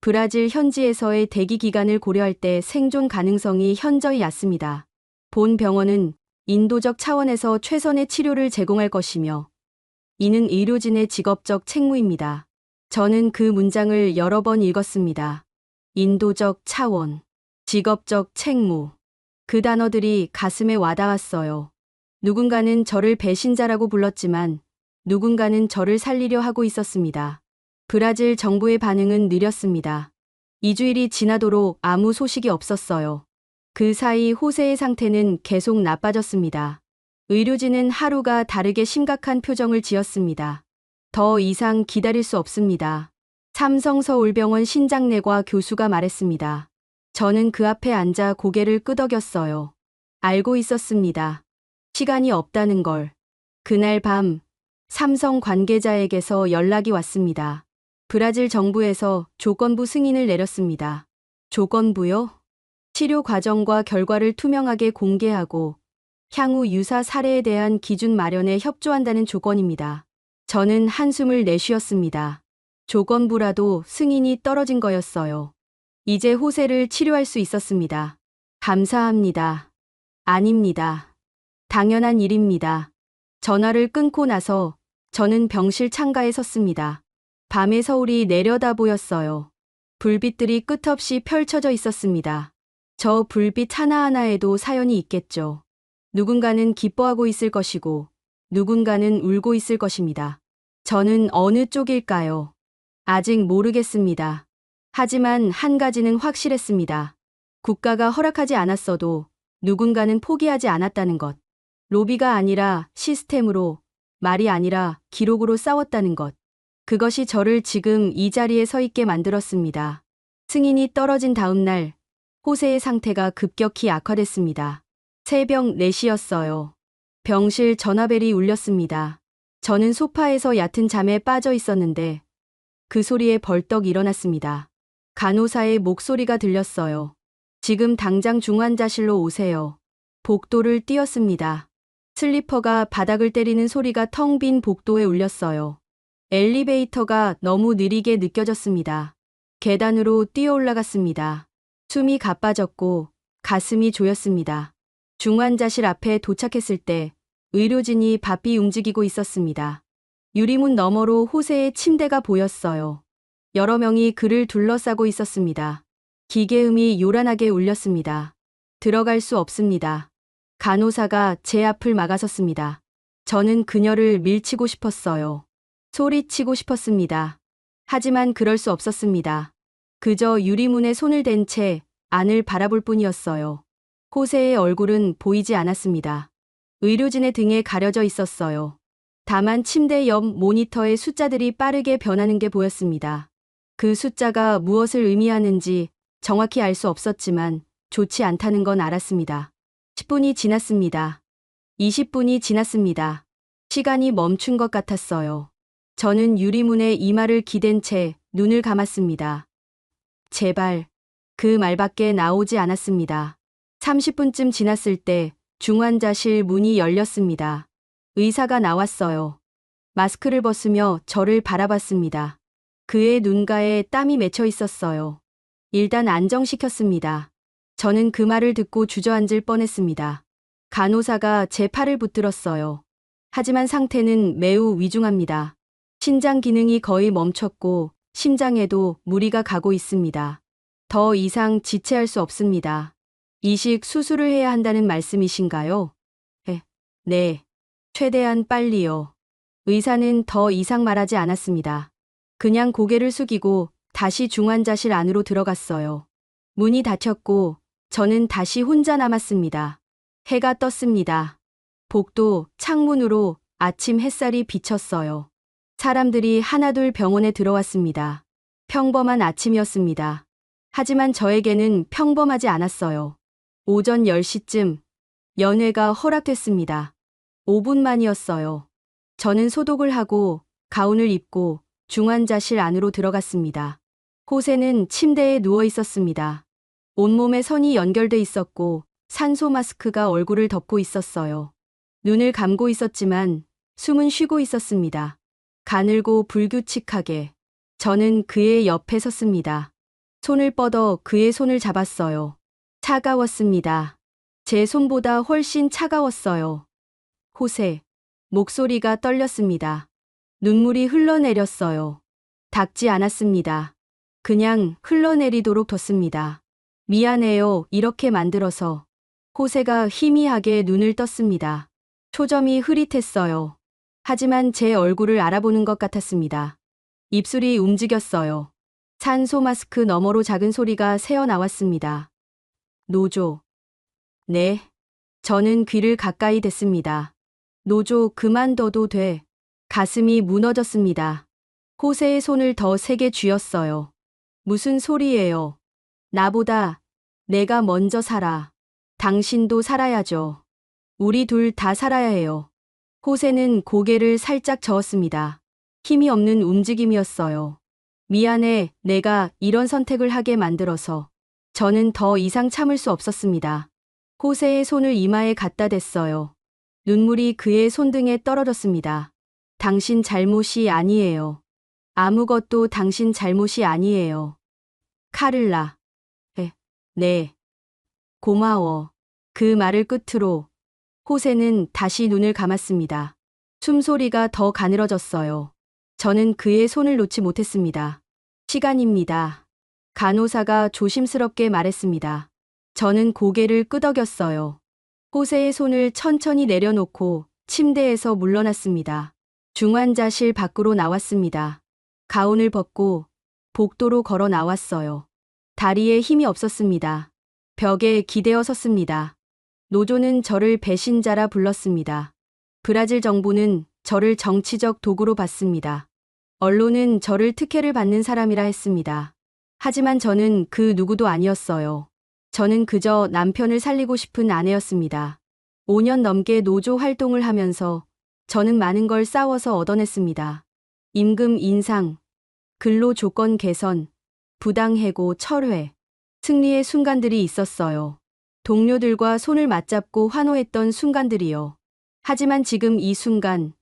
브라질 현지에서의 대기 기간을 고려할 때 생존 가능성이 현저히 얕습니다. 본 병원은 인도적 차원에서 최선의 치료를 제공할 것이며 이는 의료진의 직업적 책무입니다. 저는 그 문장을 여러 번 읽었습니다. 인도적 차원, 직업적 책무. 그 단어들이 가슴에 와닿았어요. 누군가는 저를 배신자라고 불렀지만 누군가는 저를 살리려 하고 있었습니다. 브라질 정부의 반응은 느렸습니다. 2주일이 지나도록 아무 소식이 없었어요. 그 사이 호세의 상태는 계속 나빠졌습니다. 의료진은 하루가 다르게 심각한 표정을 지었습니다. 더 이상 기다릴 수 없습니다. 삼성서울병원 신장내과 교수가 말했습니다. 저는 그 앞에 앉아 고개를 끄덕였어요. 알고 있었습니다. 시간이 없다는 걸. 그날 밤 삼성 관계자에게서 연락이 왔습니다. 브라질 정부에서 조건부 승인을 내렸습니다. 조건부요? 치료 과정과 결과를 투명하게 공개하고 향후 유사 사례에 대한 기준 마련에 협조한다는 조건입니다. 저는 한숨을 내쉬었습니다. 조건부라도 승인이 떨어진 거였어요. 이제 호세를 치료할 수 있었습니다. 감사합니다. 아닙니다. 당연한 일입니다. 전화를 끊고 나서 저는 병실 창가에 섰습니다. 밤의 서울이 내려다 보였어요. 불빛들이 끝없이 펼쳐져 있었습니다. 저 불빛 하나하나에도 사연이 있겠죠. 누군가는 기뻐하고 있을 것이고 누군가는 울고 있을 것입니다. 저는 어느 쪽일까요? 아직 모르겠습니다. 하지만 한 가지는 확실했습니다. 국가가 허락하지 않았어도 누군가는 포기하지 않았다는 것. 로비가 아니라 시스템으로, 말이 아니라 기록으로 싸웠다는 것. 그것이 저를 지금 이 자리에 서 있게 만들었습니다. 승인이 떨어진 다음 날, 호세의 상태가 급격히 악화됐습니다. 새벽 4시였어요. 병실 전화벨이 울렸습니다. 저는 소파에서 얕은 잠에 빠져 있었는데 그 소리에 벌떡 일어났습니다. 간호사의 목소리가 들렸어요. 지금 당장 중환자실로 오세요. 복도를 뛰었습니다. 슬리퍼가 바닥을 때리는 소리가 텅 빈 복도에 울렸어요. 엘리베이터가 너무 느리게 느껴졌습니다. 계단으로 뛰어 올라갔습니다. 숨이 가빠졌고 가슴이 조였습니다. 중환자실 앞에 도착했을 때 의료진이 바삐 움직이고 있었습니다. 유리문 너머로 호세의 침대가 보였어요. 여러 명이 그를 둘러싸고 있었습니다. 기계음이 요란하게 울렸습니다. 들어갈 수 없습니다. 간호사가 제 앞을 막아섰습니다. 저는 그녀를 밀치고 싶었어요. 소리치고 싶었습니다. 하지만 그럴 수 없었습니다. 그저 유리문에 손을 댄 채 안을 바라볼 뿐이었어요. 호세의 얼굴은 보이지 않았습니다. 의료진의 등에 가려져 있었어요. 다만 침대 옆 모니터의 숫자들이 빠르게 변하는 게 보였습니다. 그 숫자가 무엇을 의미하는지 정확히 알 수 없었지만 좋지 않다는 건 알았습니다. 10분이 지났습니다. 20분이 지났습니다. 시간이 멈춘 것 같았어요. 저는 유리문에 이마를 기댄 채 눈을 감았습니다. 제발. 그 말밖에 나오지 않았습니다. 30분쯤 지났을 때 중환자실 문이 열렸습니다. 의사가 나왔어요. 마스크를 벗으며 저를 바라봤습니다. 그의 눈가에 땀이 맺혀 있었어요. 일단 안정시켰습니다. 저는 그 말을 듣고 주저앉을 뻔했습니다. 간호사가 제 팔을 붙들었어요. 하지만 상태는 매우 위중합니다. 신장 기능이 거의 멈췄고 심장에도 무리가 가고 있습니다. 더 이상 지체할 수 없습니다. 이식 수술을 해야 한다는 말씀이신가요? 네. 최대한 빨리요. 의사는 더 이상 말하지 않았습니다. 그냥 고개를 숙이고 다시 중환자실 안으로 들어갔어요. 문이 닫혔고 저는 다시 혼자 남았습니다. 해가 떴습니다. 복도 창문으로 아침 햇살이 비쳤어요. 사람들이 하나둘 병원에 들어왔습니다. 평범한 아침이었습니다. 하지만 저에게는 평범하지 않았어요. 오전 10시쯤 연회가 허락됐습니다. 5분만이었어요. 저는 소독을 하고 가운을 입고 중환자실 안으로 들어갔습니다. 호세는 침대에 누워 있었습니다. 온몸에 선이 연결돼 있었고 산소 마스크가 얼굴을 덮고 있었어요. 눈을 감고 있었지만 숨은 쉬고 있었습니다. 가늘고 불규칙하게. 저는 그의 옆에 섰습니다. 손을 뻗어 그의 손을 잡았어요. 차가웠습니다. 제 손보다 훨씬 차가웠어요. 호세. 목소리가 떨렸습니다. 눈물이 흘러내렸어요. 닦지 않았습니다. 그냥 흘러내리도록 뒀습니다. 미안해요, 이렇게 만들어서. 호세가 희미하게 눈을 떴습니다. 초점이 흐릿했어요. 하지만 제 얼굴을 알아보는 것 같았습니다. 입술이 움직였어요. 산소 마스크 너머로 작은 소리가 새어나왔습니다. 노조. 네. 저는 귀를 가까이 댔습니다. 노조 그만둬도 돼. 가슴이 무너졌습니다. 호세의 손을 더 세게 쥐었어요. 무슨 소리예요? 나보다 내가 먼저 살아. 당신도 살아야죠. 우리 둘 다 살아야 해요. 호세는 고개를 살짝 저었습니다. 힘이 없는 움직임이었어요. 미안해, 내가 이런 선택을 하게 만들어서. 저는 더 이상 참을 수 없었습니다. 호세의 손을 이마에 갖다 댔어요. 눈물이 그의 손등에 떨어졌습니다. 당신 잘못이 아니에요. 아무것도 당신 잘못이 아니에요. 카를라. 네. 고마워. 그 말을 끝으로 호세는 다시 눈을 감았습니다. 숨소리가 더 가늘어졌어요. 저는 그의 손을 놓지 못했습니다. 시간입니다. 간호사가 조심스럽게 말했습니다. 저는 고개를 끄덕였어요. 호세의 손을 천천히 내려놓고 침대에서 물러났습니다. 중환자실 밖으로 나왔습니다. 가운을 벗고 복도로 걸어 나왔어요. 다리에 힘이 없었습니다. 벽에 기대어 섰습니다. 노조는 저를 배신자라 불렀습니다. 브라질 정부는 저를 정치적 도구로 봤습니다. 언론은 저를 특혜를 받는 사람이라 했습니다. 하지만 저는 그 누구도 아니었어요. 저는 그저 남편을 살리고 싶은 아내였습니다. 5년 넘게 노조 활동을 하면서 저는 많은 걸 싸워서 얻어냈습니다. 임금 인상, 근로 조건 개선, 부당해고 철회, 승리의 순간들이 있었어요. 동료들과 손을 맞잡고 환호했던 순간들이요. 하지만 지금 이 순간,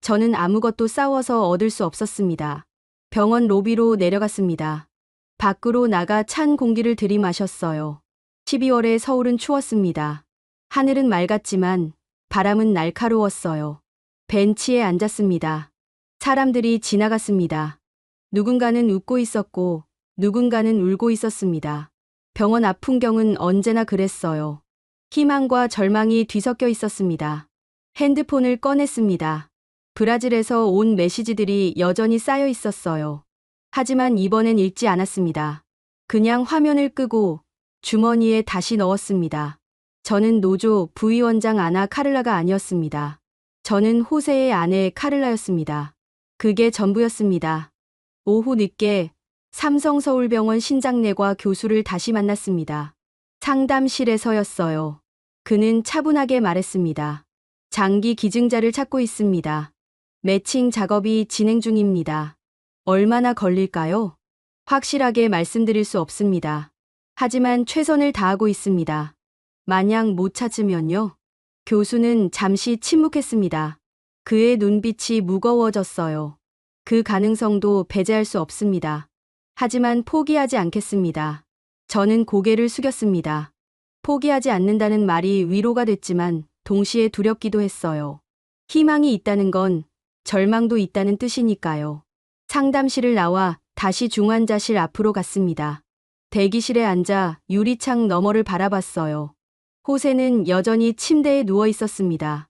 저는 아무것도 싸워서 얻을 수 없었습니다. 병원 로비로 내려갔습니다. 밖으로 나가 찬 공기를 들이마셨어요. 12월의 서울은 추웠습니다. 하늘은 맑았지만 바람은 날카로웠어요. 벤치에 앉았습니다. 사람들이 지나갔습니다. 누군가는 웃고 있었고 누군가는 울고 있었습니다. 병원 앞 풍경은 언제나 그랬어요. 희망과 절망이 뒤섞여 있었습니다. 핸드폰을 꺼냈습니다. 브라질에서 온 메시지들이 여전히 쌓여 있었어요. 하지만 이번엔 읽지 않았습니다. 그냥 화면을 끄고 주머니에 다시 넣었습니다. 저는 노조 부위원장 아나 카를라가 아니었습니다. 저는 호세의 아내 카를라였습니다. 그게 전부였습니다. 오후 늦게 삼성서울병원 신장내과 교수를 다시 만났습니다. 상담실에서였어요. 그는 차분하게 말했습니다. 장기 기증자를 찾고 있습니다. 매칭 작업이 진행 중입니다. 얼마나 걸릴까요? 확실하게 말씀드릴 수 없습니다. 하지만 최선을 다하고 있습니다. 만약 못 찾으면요? 교수는 잠시 침묵했습니다. 그의 눈빛이 무거워졌어요. 그 가능성도 배제할 수 없습니다. 하지만 포기하지 않겠습니다. 저는 고개를 숙였습니다. 포기하지 않는다는 말이 위로가 됐지만 동시에 두렵기도 했어요. 희망이 있다는 건 절망도 있다는 뜻이니까요. 상담실을 나와 다시 중환자실 앞으로 갔습니다. 대기실에 앉아 유리창 너머를 바라봤어요. 호세는 여전히 침대에 누워 있었습니다.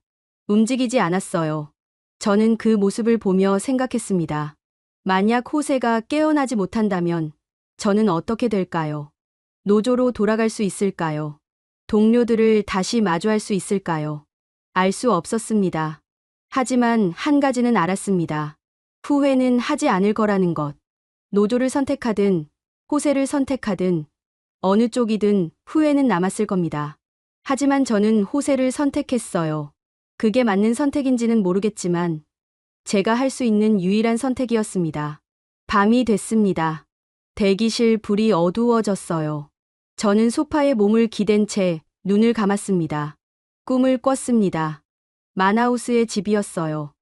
움직이지 않았어요. 저는 그 모습을 보며 생각했습니다. 만약 호세가 깨어나지 못한다면 저는 어떻게 될까요? 노조로 돌아갈 수 있을까요? 동료들을 다시 마주할 수 있을까요? 알 수 없었습니다. 하지만 한 가지는 알았습니다. 후회는 하지 않을 거라는 것. 노조를 선택하든 호세를 선택하든 어느 쪽이든 후회는 남았을 겁니다. 하지만 저는 호세를 선택했어요. 그게 맞는 선택인지는 모르겠지만 제가 할 수 있는 유일한 선택이었습니다. 밤이 됐습니다. 대기실 불이 어두워졌어요. 저는 소파에 몸을 기댄 채 눈을 감았습니다. 꿈을 꿨습니다. 마나우스의 집이었어요.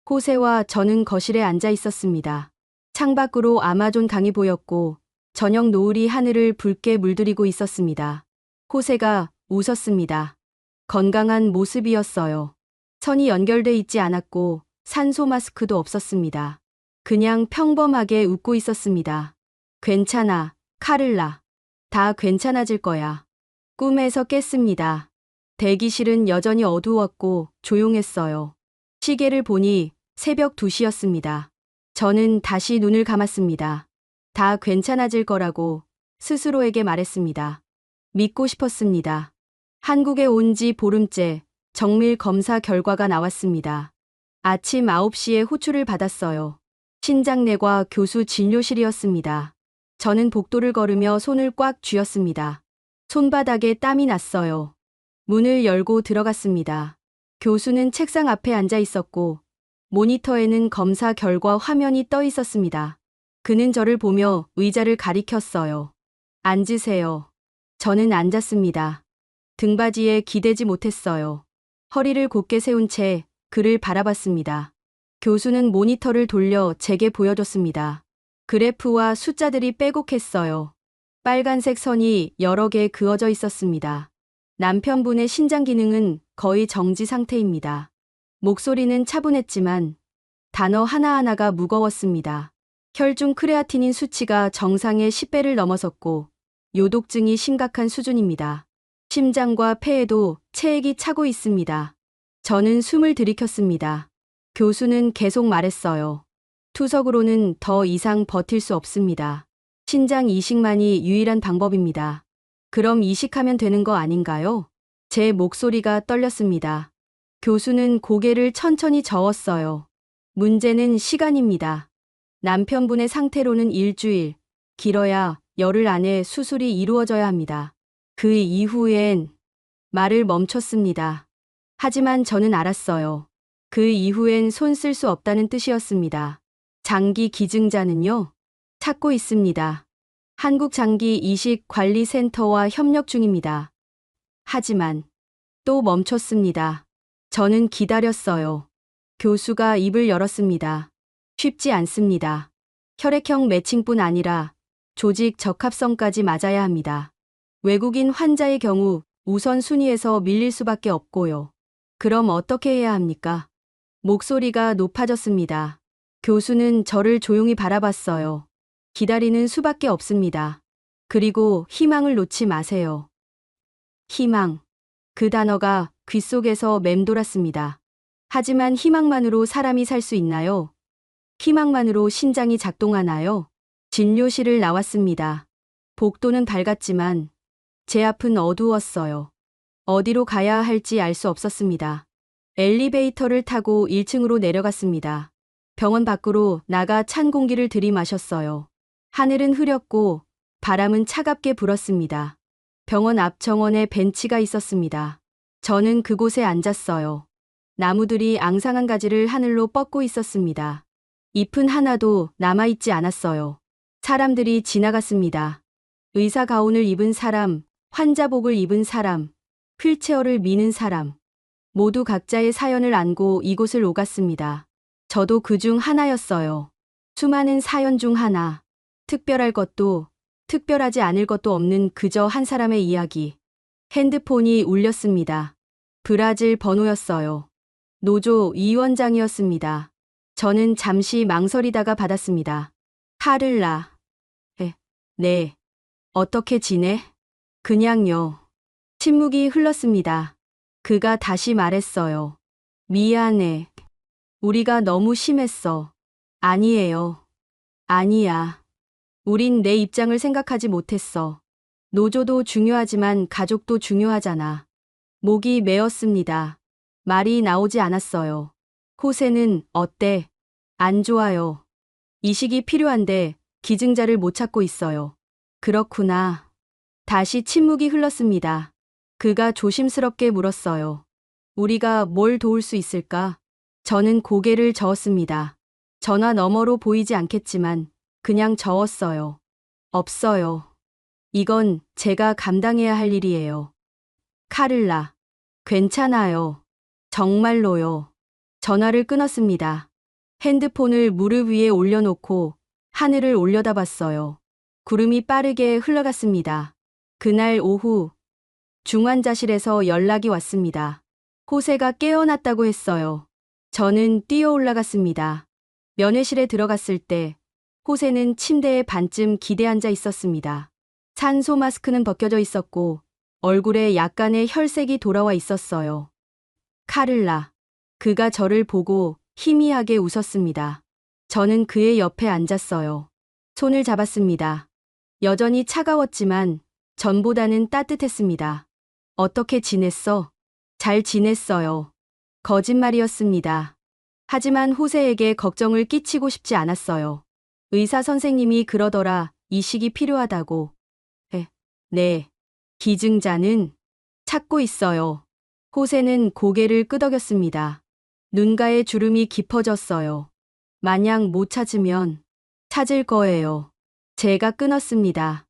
호세와 저는 거실에 앉아 있었습니다. 창밖으로 아마존 강이 보였고 저녁 노을이 하늘을 붉게 물들이고 있었습니다. 호세가 웃었습니다. 건강한 모습이었어요. 선이 연결돼 있지 않았고 산소 마스크도 없었습니다. 그냥 평범하게 웃고 있었습니다. 괜찮아, 카를라. 다 괜찮아질 거야. 꿈에서 깼습니다. 대기실은 여전히 어두웠고 조용했어요. 시계를 보니 새벽 2시였습니다. 저는 다시 눈을 감았습니다. 다 괜찮아질 거라고 스스로에게 말했습니다. 믿고 싶었습니다. 한국에 온 지 보름째 정밀 검사 결과가 나왔습니다. 아침 9시에 호출을 받았어요. 신장내과 교수 진료실이었습니다. 저는 복도를 걸으며 손을 꽉 쥐었습니다. 손바닥에 땀이 났어요. 문을 열고 들어갔습니다. 교수는 책상 앞에 앉아 있었고 모니터에는 검사 결과 화면이 떠 있었습니다. 그는 저를 보며 의자를 가리켰어요. 앉으세요. 저는 앉았습니다. 등받이에 기대지 못했어요. 허리를 곧게 세운 채 그를 바라봤습니다. 교수는 모니터를 돌려 제게 보여줬습니다. 그래프와 숫자들이 빼곡했어요. 빨간색 선이 여러 개 그어져 있었습니다. 남편분의 신장 기능은 거의 정지 상태입니다. 목소리는 차분했지만 단어 하나하나가 무거웠습니다. 혈중 크레아티닌 수치가 정상의 10배를 넘어섰고 요독증이 심각한 수준입니다. 심장과 폐에도 체액이 차고 있습니다. 저는 숨을 들이켰습니다. 교수는 계속 말했어요. 투석으로는 더 이상 버틸 수 없습니다. 신장 이식만이 유일한 방법입니다. 그럼 이식하면 되는 거 아닌가요? 제 목소리가 떨렸습니다. 교수는 고개를 천천히 저었어요. 문제는 시간입니다. 남편분의 상태로는 일주일, 길어야 열흘 안에 수술이 이루어져야 합니다. 그 이후엔 말을 멈췄습니다. 하지만 저는 알았어요. 그 이후엔 손 쓸 수 없다는 뜻이었습니다. 장기 기증자는요? 찾고 있습니다. 한국장기이식관리센터와 협력 중입니다. 하지만 또 멈췄습니다. 저는 기다렸어요. 교수가 입을 열었습니다. 쉽지 않습니다. 혈액형 매칭뿐 아니라 조직 적합성까지 맞아야 합니다. 외국인 환자의 경우 우선순위에서 밀릴 수밖에 없고요. 그럼 어떻게 해야 합니까? 목소리가 높아졌습니다. 교수는 저를 조용히 바라봤어요. 기다리는 수밖에 없습니다. 그리고 희망을 놓지 마세요. 희망. 그 단어가 귓속에서 맴돌았습니다. 하지만 희망만으로 사람이 살 수 있나요? 희망만으로 신장이 작동하나요? 진료실을 나왔습니다. 복도는 밝았지만 제 앞은 어두웠어요. 어디로 가야 할지 알 수 없었습니다. 엘리베이터를 타고 1층으로 내려갔습니다. 병원 밖으로 나가 찬 공기를 들이마셨어요. 하늘은 흐렸고 바람은 차갑게 불었습니다. 병원 앞 정원에 벤치가 있었습니다. 저는 그곳에 앉았어요. 나무들이 앙상한 가지를 하늘로 뻗고 있었습니다. 잎은 하나도 남아있지 않았어요. 사람들이 지나갔습니다. 의사 가운을 입은 사람, 환자복을 입은 사람, 휠체어를 미는 사람. 모두 각자의 사연을 안고 이곳을 오갔습니다. 저도 그중 하나였어요. 수많은 사연 중 하나. 특별할 것도, 특별하지 않을 것도 없는 그저 한 사람의 이야기. 핸드폰이 울렸습니다. 브라질 번호였어요. 노조 위원장이었습니다. 저는 잠시 망설이다가 받았습니다. 카를라. 네. 어떻게 지내? 그냥요. 침묵이 흘렀습니다. 그가 다시 말했어요. 미안해. 우리가 너무 심했어. 아니에요. 아니야. 우린 내 입장을 생각하지 못했어. 노조도 중요하지만 가족도 중요하잖아. 목이 메었습니다. 말이 나오지 않았어요. 호세는 어때? 안 좋아요. 이식이 필요한데 기증자를 못 찾고 있어요. 그렇구나. 다시 침묵이 흘렀습니다. 그가 조심스럽게 물었어요. 우리가 뭘 도울 수 있을까? 저는 고개를 저었습니다. 전화 너머로 보이지 않겠지만 그냥 저었어요. 없어요. 이건 제가 감당해야 할 일이에요. 카를라. 괜찮아요. 정말로요. 전화를 끊었습니다. 핸드폰을 무릎 위에 올려놓고 하늘을 올려다봤어요. 구름이 빠르게 흘러갔습니다. 그날 오후 중환자실에서 연락이 왔습니다. 호세가 깨어났다고 했어요. 저는 뛰어 올라갔습니다. 면회실에 들어갔을 때 호세는 침대에 반쯤 기대앉아 있었습니다. 산소 마스크는 벗겨져 있었고 얼굴에 약간의 혈색이 돌아와 있었어요. 카를라. 그가 저를 보고 희미하게 웃었습니다. 저는 그의 옆에 앉았어요. 손을 잡았습니다. 여전히 차가웠지만 전보다는 따뜻했습니다. 어떻게 지냈어? 잘 지냈어요. 거짓말이었습니다. 하지만 호세에게 걱정을 끼치고 싶지 않았어요. 의사 선생님이 그러더라. 이식이 필요하다고. 네. 기증자는 찾고 있어요. 호세는 고개를 끄덕였습니다. 눈가에 주름이 깊어졌어요. 만약 못 찾으면 찾을 거예요. 제가 끊었습니다.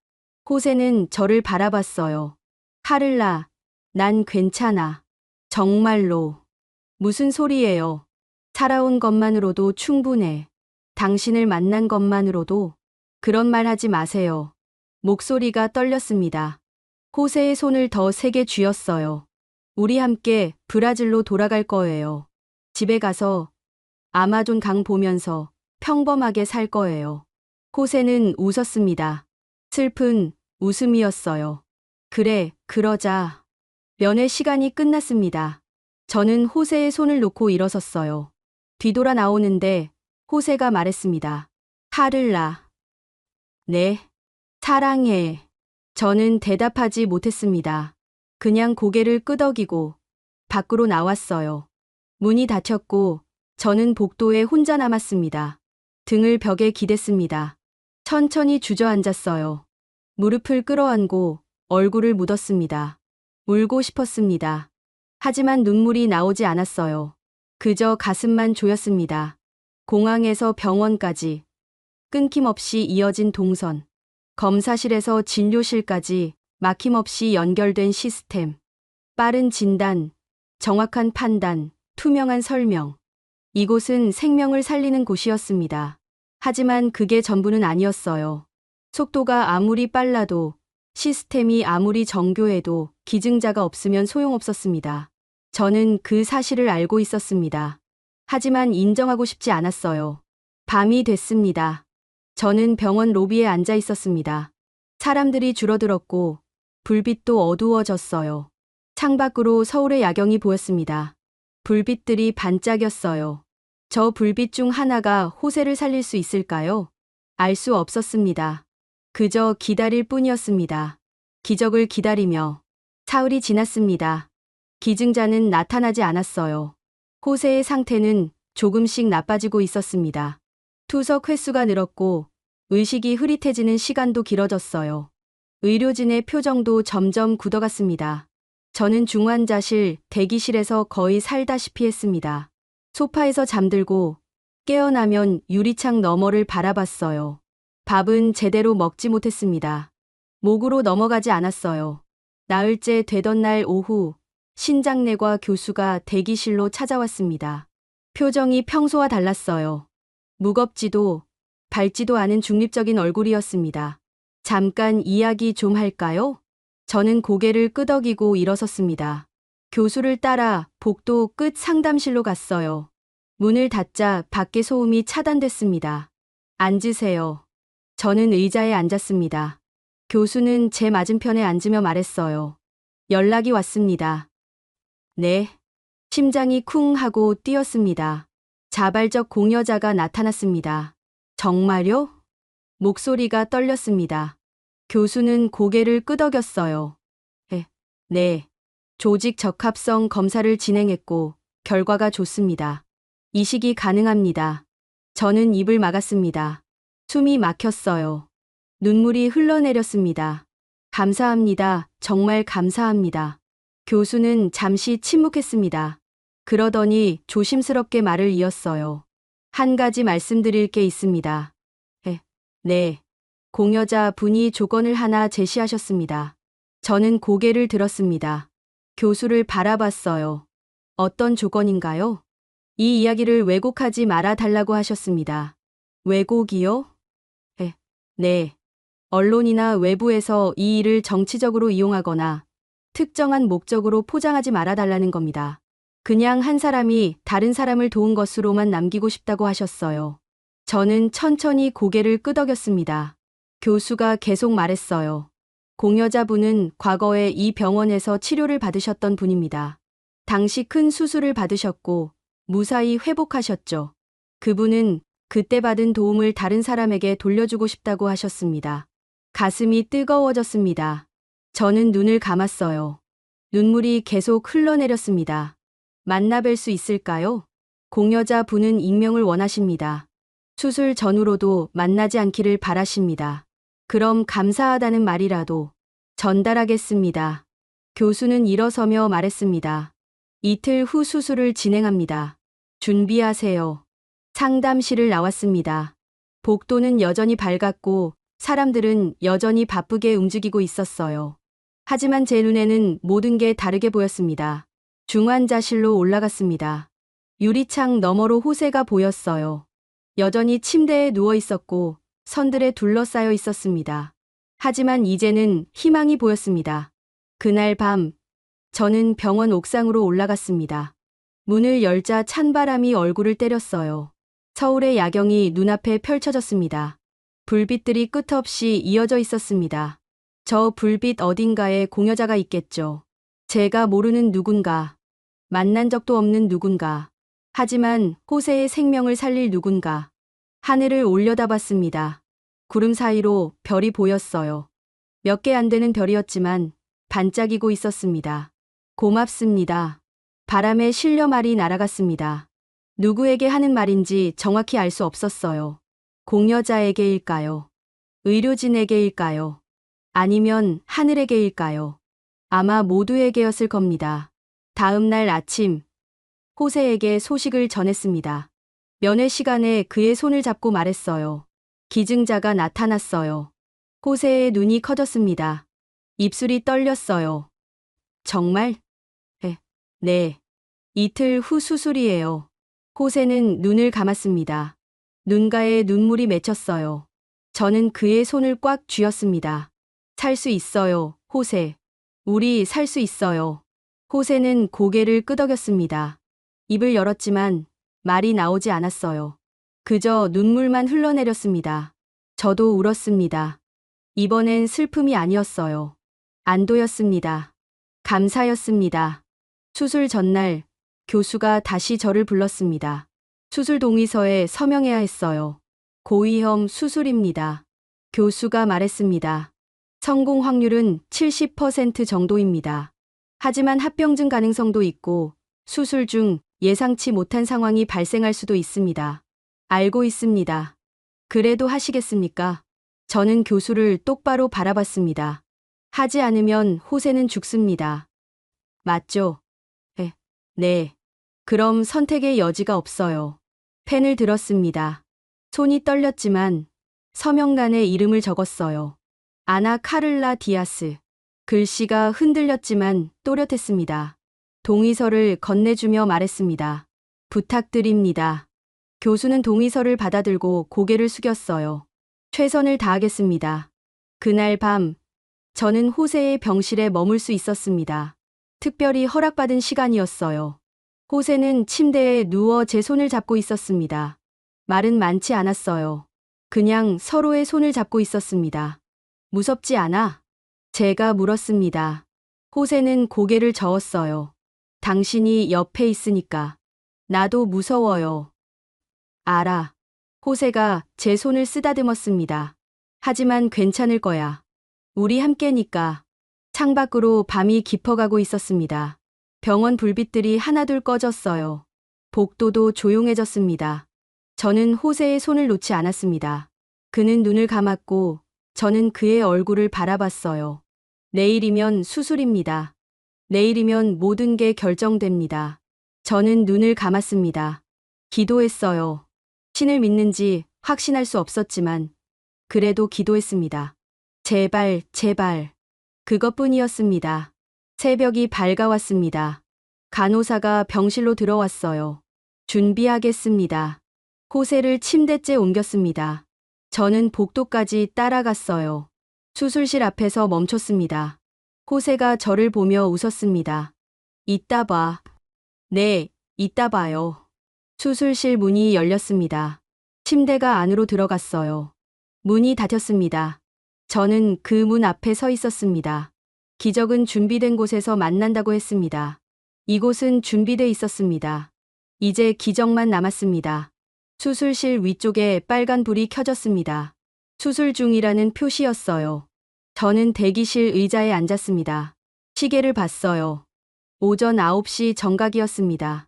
호세는 저를 바라봤어요. 카를라, 난 괜찮아. 정말로. 무슨 소리예요? 살아온 것만으로도 충분해. 당신을 만난 것만으로도. 그런 말 하지 마세요. 목소리가 떨렸습니다. 호세의 손을 더 세게 쥐었어요. 우리 함께 브라질로 돌아갈 거예요. 집에 가서 아마존 강 보면서 평범하게 살 거예요. 호세는 웃었습니다. 슬픈 웃음이었어요. 그래, 그러자. 면회 시간이 끝났습니다. 저는 호세의 손을 놓고 일어섰어요. 뒤돌아 나오는데 호세가 말했습니다. 카를라. 네. 사랑해. 저는 대답하지 못했습니다. 그냥 고개를 끄덕이고 밖으로 나왔어요. 문이 닫혔고 저는 복도에 혼자 남았습니다. 등을 벽에 기댔습니다. 천천히 주저앉았어요. 무릎을 끌어안고 얼굴을 묻었습니다. 울고 싶었습니다. 하지만 눈물이 나오지 않았어요. 그저 가슴만 조였습니다. 공항에서 병원까지 끊김없이 이어진 동선. 검사실에서 진료실까지 막힘없이 연결된 시스템. 빠른 진단, 정확한 판단, 투명한 설명. 이곳은 생명을 살리는 곳이었습니다. 하지만 그게 전부는 아니었어요. 속도가 아무리 빨라도, 시스템이 아무리 정교해도 기증자가 없으면 소용없었습니다. 저는 그 사실을 알고 있었습니다. 하지만 인정하고 싶지 않았어요. 밤이 됐습니다. 저는 병원 로비에 앉아 있었습니다. 사람들이 줄어들었고 불빛도 어두워졌어요. 창밖으로 서울의 야경이 보였습니다. 불빛들이 반짝였어요. 저 불빛 중 하나가 호세를 살릴 수 있을까요? 알 수 없었습니다. 그저 기다릴 뿐이었습니다. 기적을 기다리며 사흘이 지났습니다. 기증자는 나타나지 않았어요. 호세의 상태는 조금씩 나빠지고 있었습니다. 투석 횟수가 늘었고 의식이 흐릿해지는 시간도 길어졌어요. 의료진의 표정도 점점 굳어갔습니다. 저는 중환자실 대기실에서 거의 살다시피 했습니다. 소파에서 잠들고 깨어나면 유리창 너머를 바라봤어요. 밥은 제대로 먹지 못했습니다. 목으로 넘어가지 않았어요. 나흘째 되던 날 오후 신장내과 교수가 대기실로 찾아왔습니다. 표정이 평소와 달랐어요. 무겁지도 밝지도 않은 중립적인 얼굴이었습니다. 잠깐 이야기 좀 할까요? 저는 고개를 끄덕이고 일어섰습니다. 교수를 따라 복도 끝 상담실로 갔어요. 문을 닫자 밖에 소음이 차단됐습니다. 앉으세요. 저는 의자에 앉았습니다. 교수는 제 맞은편에 앉으며 말했어요. 연락이 왔습니다. 네. 심장이 쿵 하고 뛰었습니다. 자발적 공여자가 나타났습니다. 정말요? 목소리가 떨렸습니다. 교수는 고개를 끄덕였어요. 네. 조직 적합성 검사를 진행했고 결과가 좋습니다. 이식이 가능합니다. 저는 입을 막았습니다. 숨이 막혔어요. 눈물이 흘러내렸습니다. 감사합니다. 정말 감사합니다. 교수는 잠시 침묵했습니다. 그러더니 조심스럽게 말을 이었어요. 한 가지 말씀드릴 게 있습니다. 네. 공여자 분이 조건을 하나 제시하셨습니다. 저는 고개를 들었습니다. 교수를 바라봤어요. 어떤 조건인가요? 이 이야기를 왜곡하지 말아 달라고 하셨습니다. 왜곡이요? 네. 언론이나 외부에서 이 일을 정치적으로 이용하거나 특정한 목적으로 포장하지 말아 달라는 겁니다. 그냥 한 사람이 다른 사람을 도운 것으로만 남기고 싶다고 하셨어요. 저는 천천히 고개를 끄덕였습니다. 교수가 계속 말했어요. 공여자분은 과거에 이 병원에서 치료를 받으셨던 분입니다. 당시 큰 수술을 받으셨고 무사히 회복하셨죠. 그분은 그때 받은 도움을 다른 사람에게 돌려주고 싶다고 하셨습니다. 가슴이 뜨거워졌습니다. 저는 눈을 감았어요. 눈물이 계속 흘러내렸습니다. 만나 뵐 수 있을까요? 공여자 분은 익명을 원하십니다. 수술 전후로도 만나지 않기를 바라십니다. 그럼 감사하다는 말이라도 전달하겠습니다. 교수는 일어서며 말했습니다. 이틀 후 수술을 진행합니다. 준비하세요. 상담실을 나왔습니다. 복도는 여전히 밝았고 사람들은 여전히 바쁘게 움직이고 있었어요. 하지만 제 눈에는 모든 게 다르게 보였습니다. 중환자실로 올라갔습니다. 유리창 너머로 호세가 보였어요. 여전히 침대에 누워 있었고 선들에 둘러싸여 있었습니다. 하지만 이제는 희망이 보였습니다. 그날 밤 저는 병원 옥상으로 올라갔습니다. 문을 열자 찬바람이 얼굴을 때렸어요. 서울의 야경이 눈앞에 펼쳐졌습니다. 불빛들이 끝없이 이어져 있었습니다. 저 불빛 어딘가에 공여자가 있겠죠. 제가 모르는 누군가, 만난 적도 없는 누군가, 하지만 호세의 생명을 살릴 누군가. 하늘을 올려다봤습니다. 구름 사이로 별이 보였어요. 몇 개 안 되는 별이었지만 반짝이고 있었습니다. 고맙습니다. 바람에 실려 말이 날아갔습니다. 누구에게 하는 말인지 정확히 알 수 없었어요. 공여자에게일까요? 의료진에게일까요? 아니면 하늘에게일까요? 아마 모두에게였을 겁니다. 다음 날 아침, 호세에게 소식을 전했습니다. 면회 시간에 그의 손을 잡고 말했어요. 기증자가 나타났어요. 호세의 눈이 커졌습니다. 입술이 떨렸어요. 정말? 네. 이틀 후 수술이에요. 호세는 눈을 감았습니다. 눈가에 눈물이 맺혔어요. 저는 그의 손을 꽉 쥐었습니다. 살 수 있어요, 호세. 우리 살 수 있어요. 호세는 고개를 끄덕였습니다. 입을 열었지만 말이 나오지 않았어요. 그저 눈물만 흘러내렸습니다. 저도 울었습니다. 이번엔 슬픔이 아니었어요. 안도였습니다. 감사였습니다. 수술 전날 교수가 다시 저를 불렀습니다. 수술 동의서에 서명해야 했어요. 고위험 수술입니다. 교수가 말했습니다. 성공 확률은 70% 정도입니다. 하지만 합병증 가능성도 있고 수술 중 예상치 못한 상황이 발생할 수도 있습니다. 알고 있습니다. 그래도 하시겠습니까? 저는 교수를 똑바로 바라봤습니다. 하지 않으면 호세는 죽습니다. 맞죠? 네. 그럼 선택의 여지가 없어요. 펜을 들었습니다. 손이 떨렸지만 서명란에 이름을 적었어요. 아나 카를라 디아스. 글씨가 흔들렸지만 또렷했습니다. 동의서를 건네주며 말했습니다. 부탁드립니다. 교수는 동의서를 받아들고 고개를 숙였어요. 최선을 다하겠습니다. 그날 밤, 저는 호세의 병실에 머물 수 있었습니다. 특별히 허락받은 시간이었어요. 호세는 침대에 누워 제 손을 잡고 있었습니다. 말은 많지 않았어요. 그냥 서로의 손을 잡고 있었습니다. 무섭지 않아? 제가 물었습니다. 호세는 고개를 저었어요. 당신이 옆에 있으니까. 나도 무서워요. 알아. 호세가 제 손을 쓰다듬었습니다. 하지만 괜찮을 거야. 우리 함께니까. 창밖으로 밤이 깊어가고 있었습니다. 병원 불빛들이 하나둘 꺼졌어요. 복도도 조용해졌습니다. 저는 호세의 손을 놓지 않았습니다. 그는 눈을 감았고 저는 그의 얼굴을 바라봤어요. 내일이면 수술입니다. 내일이면 모든 게 결정됩니다. 저는 눈을 감았습니다. 기도했어요. 신을 믿는지 확신할 수 없었지만 그래도 기도했습니다. 제발, 제발. 그것뿐이었습니다. 새벽이 밝아왔습니다. 간호사가 병실로 들어왔어요. 준비하겠습니다. 호세를 침대째 옮겼습니다. 저는 복도까지 따라갔어요. 수술실 앞에서 멈췄습니다. 호세가 저를 보며 웃었습니다. 이따 봐. 네, 이따 봐요. 수술실 문이 열렸습니다. 침대가 안으로 들어갔어요. 문이 닫혔습니다. 저는 그 문 앞에 서 있었습니다. 기적은 준비된 곳에서 만난다고 했습니다. 이곳은 준비돼 있었습니다. 이제 기적만 남았습니다. 수술실 위쪽에 빨간 불이 켜졌습니다. 수술 중이라는 표시였어요. 저는 대기실 의자에 앉았습니다. 시계를 봤어요. 오전 9시 정각이었습니다.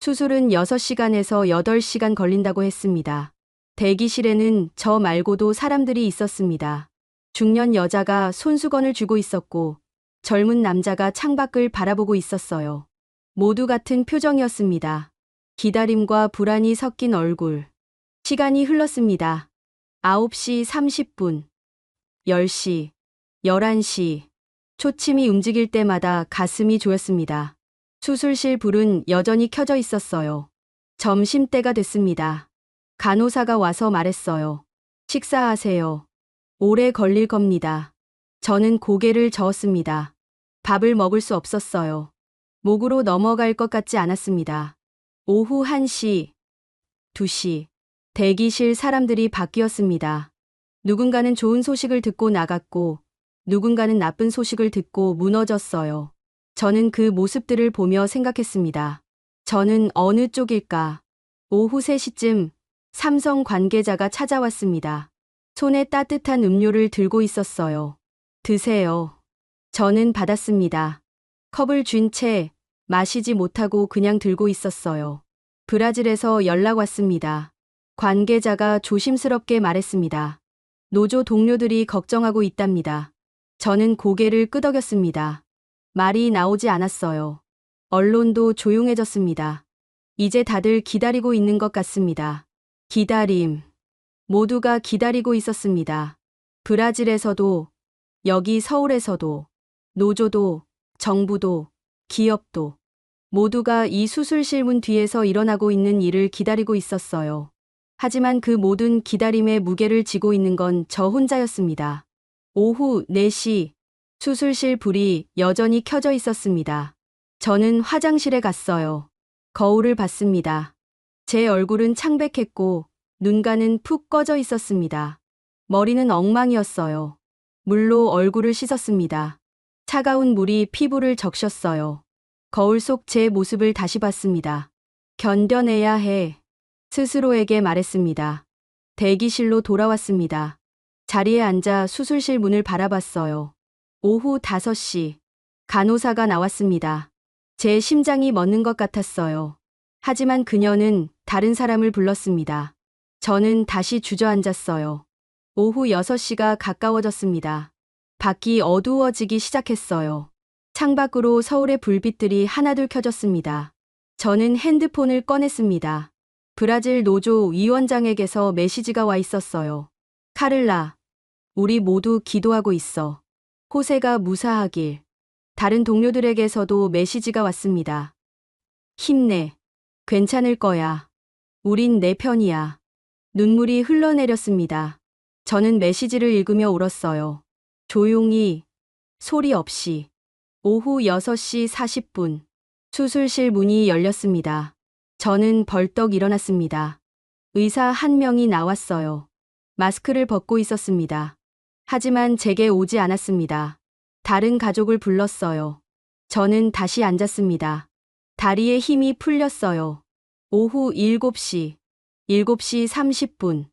수술은 6시간에서 8시간 걸린다고 했습니다. 대기실에는 저 말고도 사람들이 있었습니다. 중년 여자가 손수건을 쥐고 있었고 젊은 남자가 창밖을 바라보고 있었어요. 모두 같은 표정이었습니다. 기다림과 불안이 섞인 얼굴. 시간이 흘렀습니다. 9시 30분, 10시, 11시. 초침이 움직일 때마다 가슴이 조였습니다. 수술실 불은 여전히 켜져 있었어요. 점심때가 됐습니다. 간호사가 와서 말했어요. 식사하세요. 오래 걸릴 겁니다. 저는 고개를 저었습니다. 밥을 먹을 수 없었어요. 목으로 넘어갈 것 같지 않았습니다. 오후 1시, 2시. 대기실 사람들이 바뀌었습니다. 누군가는 좋은 소식을 듣고 나갔고 누군가는 나쁜 소식을 듣고 무너졌어요. 저는 그 모습들을 보며 생각했습니다. 저는 어느 쪽일까? 오후 3시쯤 삼성 관계자가 찾아왔습니다. 손에 따뜻한 음료를 들고 있었어요. 드세요. 저는 받았습니다. 컵을 쥔 채 마시지 못하고 그냥 들고 있었어요. 브라질에서 연락 왔습니다. 관계자가 조심스럽게 말했습니다. 노조 동료들이 걱정하고 있답니다. 저는 고개를 끄덕였습니다. 말이 나오지 않았어요. 언론도 조용해졌습니다. 이제 다들 기다리고 있는 것 같습니다. 기다림. 모두가 기다리고 있었습니다. 브라질에서도, 여기 서울에서도, 노조도, 정부도, 기업도, 모두가 이 수술실 문 뒤에서 일어나고 있는 일을 기다리고 있었어요. 하지만 그 모든 기다림의 무게를 지고 있는 건 저 혼자였습니다. 오후 4시, 수술실 불이 여전히 켜져 있었습니다. 저는 화장실에 갔어요. 거울을 봤습니다. 제 얼굴은 창백했고 눈가는 푹 꺼져 있었습니다. 머리는 엉망이었어요. 물로 얼굴을 씻었습니다. 차가운 물이 피부를 적셨어요. 거울 속 제 모습을 다시 봤습니다. 견뎌내야 해. 스스로에게 말했습니다. 대기실로 돌아왔습니다. 자리에 앉아 수술실 문을 바라봤어요. 오후 5시. 간호사가 나왔습니다. 제 심장이 멎는 것 같았어요. 하지만 그녀는 다른 사람을 불렀습니다. 저는 다시 주저앉았어요. 오후 6시가 가까워졌습니다. 밖이 어두워지기 시작했어요. 창밖으로 서울의 불빛들이 하나둘 켜졌습니다. 저는 핸드폰을 꺼냈습니다. 브라질 노조 위원장에게서 메시지가 와 있었어요. 카를라, 우리 모두 기도하고 있어. 호세가 무사하길. 다른 동료들에게서도 메시지가 왔습니다. 힘내. 괜찮을 거야. 우린 내 편이야. 눈물이 흘러내렸습니다. 저는 메시지를 읽으며 울었어요. 조용히, 소리 없이. 오후 6시 40분. 수술실 문이 열렸습니다. 저는 벌떡 일어났습니다. 의사 한 명이 나왔어요. 마스크를 벗고 있었습니다. 하지만 제게 오지 않았습니다. 다른 가족을 불렀어요. 저는 다시 앉았습니다. 다리에 힘이 풀렸어요. 오후 7시, 7시 30분.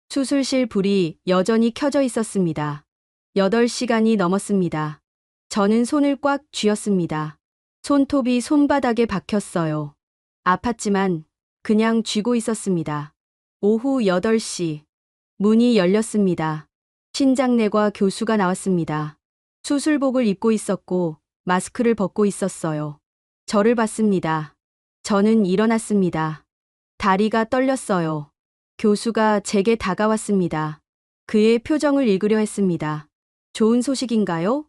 수술실 불이 여전히 켜져 있었습니다. 8시간이 넘었습니다. 저는 손을 꽉 쥐었습니다. 손톱이 손바닥에 박혔어요. 아팠지만 그냥 쥐고 있었습니다. 오후 8시. 문이 열렸습니다. 신장내과 교수가 나왔습니다. 수술복을 입고 있었고 마스크를 벗고 있었어요. 저를 봤습니다. 저는 일어났습니다. 다리가 떨렸어요. 교수가 제게 다가왔습니다. 그의 표정을 읽으려 했습니다. 좋은 소식인가요?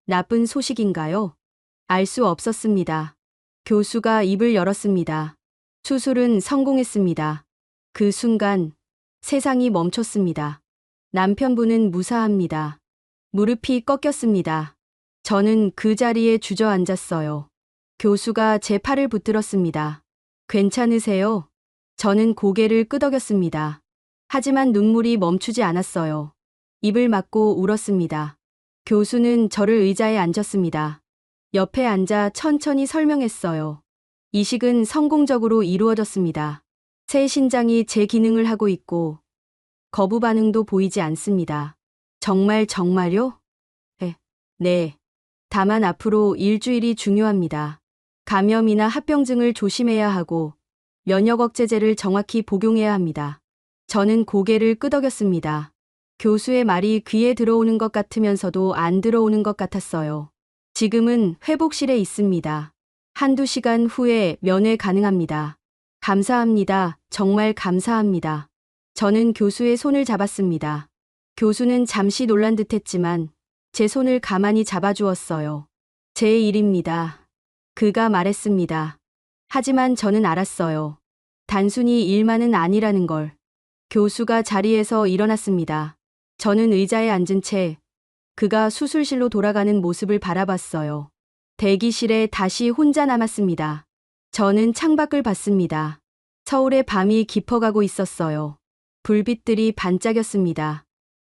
나쁜 소식인가요? 알 수 없었습니다. 교수가 입을 열었습니다. 수술은 성공했습니다. 그 순간 세상이 멈췄습니다. 남편분은 무사합니다. 무릎이 꺾였습니다. 저는 그 자리에 주저앉았어요. 교수가 제 팔을 붙들었습니다. 괜찮으세요? 저는 고개를 끄덕였습니다. 하지만 눈물이 멈추지 않았어요. 입을 막고 울었습니다. 교수는 저를 의자에 앉혔습니다. 옆에 앉아 천천히 설명했어요. 이식은 성공적으로 이루어졌습니다. 새 신장이 제 기능을 하고 있고 거부 반응도 보이지 않습니다. 정말요? 네. 다만 앞으로 일주일이 중요합니다. 감염이나 합병증을 조심해야 하고 면역 억제제를 정확히 복용해야 합니다. 저는 고개를 끄덕였습니다. 교수의 말이 귀에 들어오는 것 같으면서도 안 들어오는 것 같았어요. 지금은 회복실에 있습니다. 한두 시간 후에 면회 가능합니다. 감사합니다. 정말 감사합니다. 저는 교수의 손을 잡았습니다. 교수는 잠시 놀란 듯했지만 제 손을 가만히 잡아주었어요. 제 일입니다. 그가 말했습니다. 하지만 저는 알았어요. 단순히 일만은 아니라는 걸. 교수가 자리에서 일어났습니다. 저는 의자에 앉은 채 그가 수술실로 돌아가는 모습을 바라봤어요. 대기실에 다시 혼자 남았습니다. 저는 창밖을 봤습니다. 서울의 밤이 깊어가고 있었어요. 불빛들이 반짝였습니다.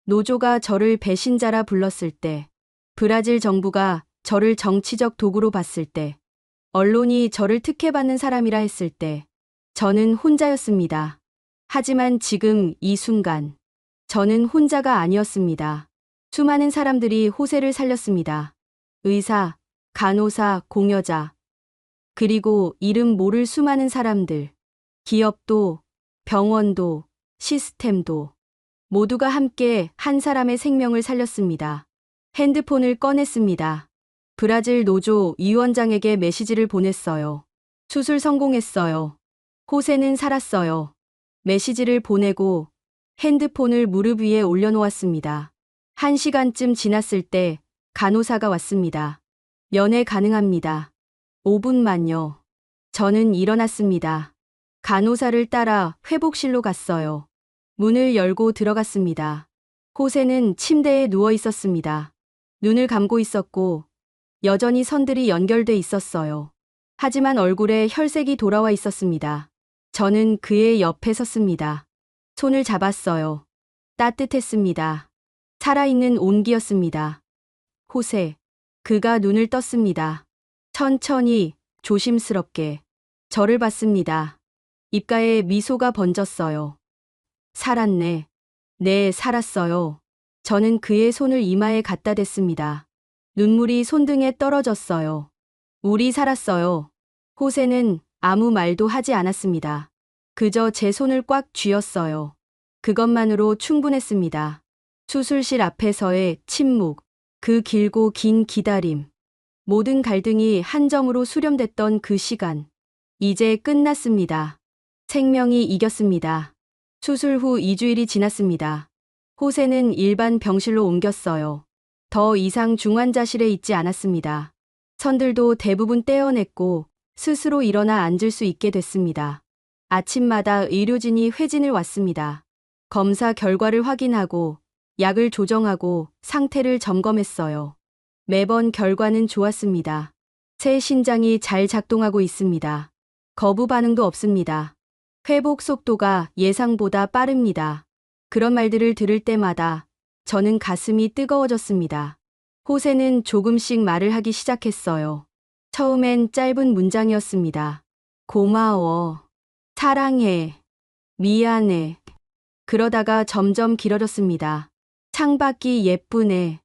노조가 저를 배신자라 불렀을 때, 브라질 정부가 저를 정치적 도구로 봤을 때, 언론이 저를 특혜받는 사람이라 했을 때, 저는 혼자였습니다. 하지만 지금 이 순간, 저는 혼자가 아니었습니다. 수많은 사람들이 호세를 살렸습니다. 의사, 간호사, 공여자, 그리고 이름 모를 수많은 사람들, 기업도, 병원도, 시스템도, 모두가 함께 한 사람의 생명을 살렸습니다. 핸드폰을 꺼냈습니다. 브라질 노조 위원장에게 메시지를 보냈어요. 수술 성공했어요. 호세는 살았어요. 메시지를 보내고 핸드폰을 무릎 위에 올려놓았습니다. 1시간쯤 지났을 때 간호사가 왔습니다. 면회 가능합니다. 5분만요. 저는 일어났습니다. 간호사를 따라 회복실로 갔어요. 문을 열고 들어갔습니다. 호세는 침대에 누워 있었습니다. 눈을 감고 있었고 여전히 선들이 연결돼 있었어요. 하지만 얼굴에 혈색이 돌아와 있었습니다. 저는 그의 옆에 섰습니다. 손을 잡았어요. 따뜻했습니다. 살아있는 온기였습니다. 호세. 그가 눈을 떴습니다. 천천히, 조심스럽게. 저를 봤습니다. 입가에 미소가 번졌어요. 살았네. 네, 살았어요. 저는 그의 손을 이마에 갖다 댔습니다. 눈물이 손등에 떨어졌어요. 우리 살았어요. 호세는 아무 말도 하지 않았습니다. 그저 제 손을 꽉 쥐었어요. 그것만으로 충분했습니다. 수술실 앞에서의 침묵, 그 길고 긴 기다림, 모든 갈등이 한 점으로 수렴됐던 그 시간. 이제 끝났습니다. 생명이 이겼습니다. 수술 후 2주일이 지났습니다. 호세는 일반 병실로 옮겼어요. 더 이상 중환자실에 있지 않았습니다. 선들도 대부분 떼어냈고 스스로 일어나 앉을 수 있게 됐습니다. 아침마다 의료진이 회진을 왔습니다. 검사 결과를 확인하고 약을 조정하고 상태를 점검했어요. 매번 결과는 좋았습니다. 새 심장이 잘 작동하고 있습니다. 거부 반응도 없습니다. 회복 속도가 예상보다 빠릅니다. 그런 말들을 들을 때마다 저는 가슴이 뜨거워졌습니다. 호세는 조금씩 말을 하기 시작했어요. 처음엔 짧은 문장이었습니다. 고마워. 사랑해. 미안해. 그러다가 점점 길어졌습니다. 창밖이 예쁘네.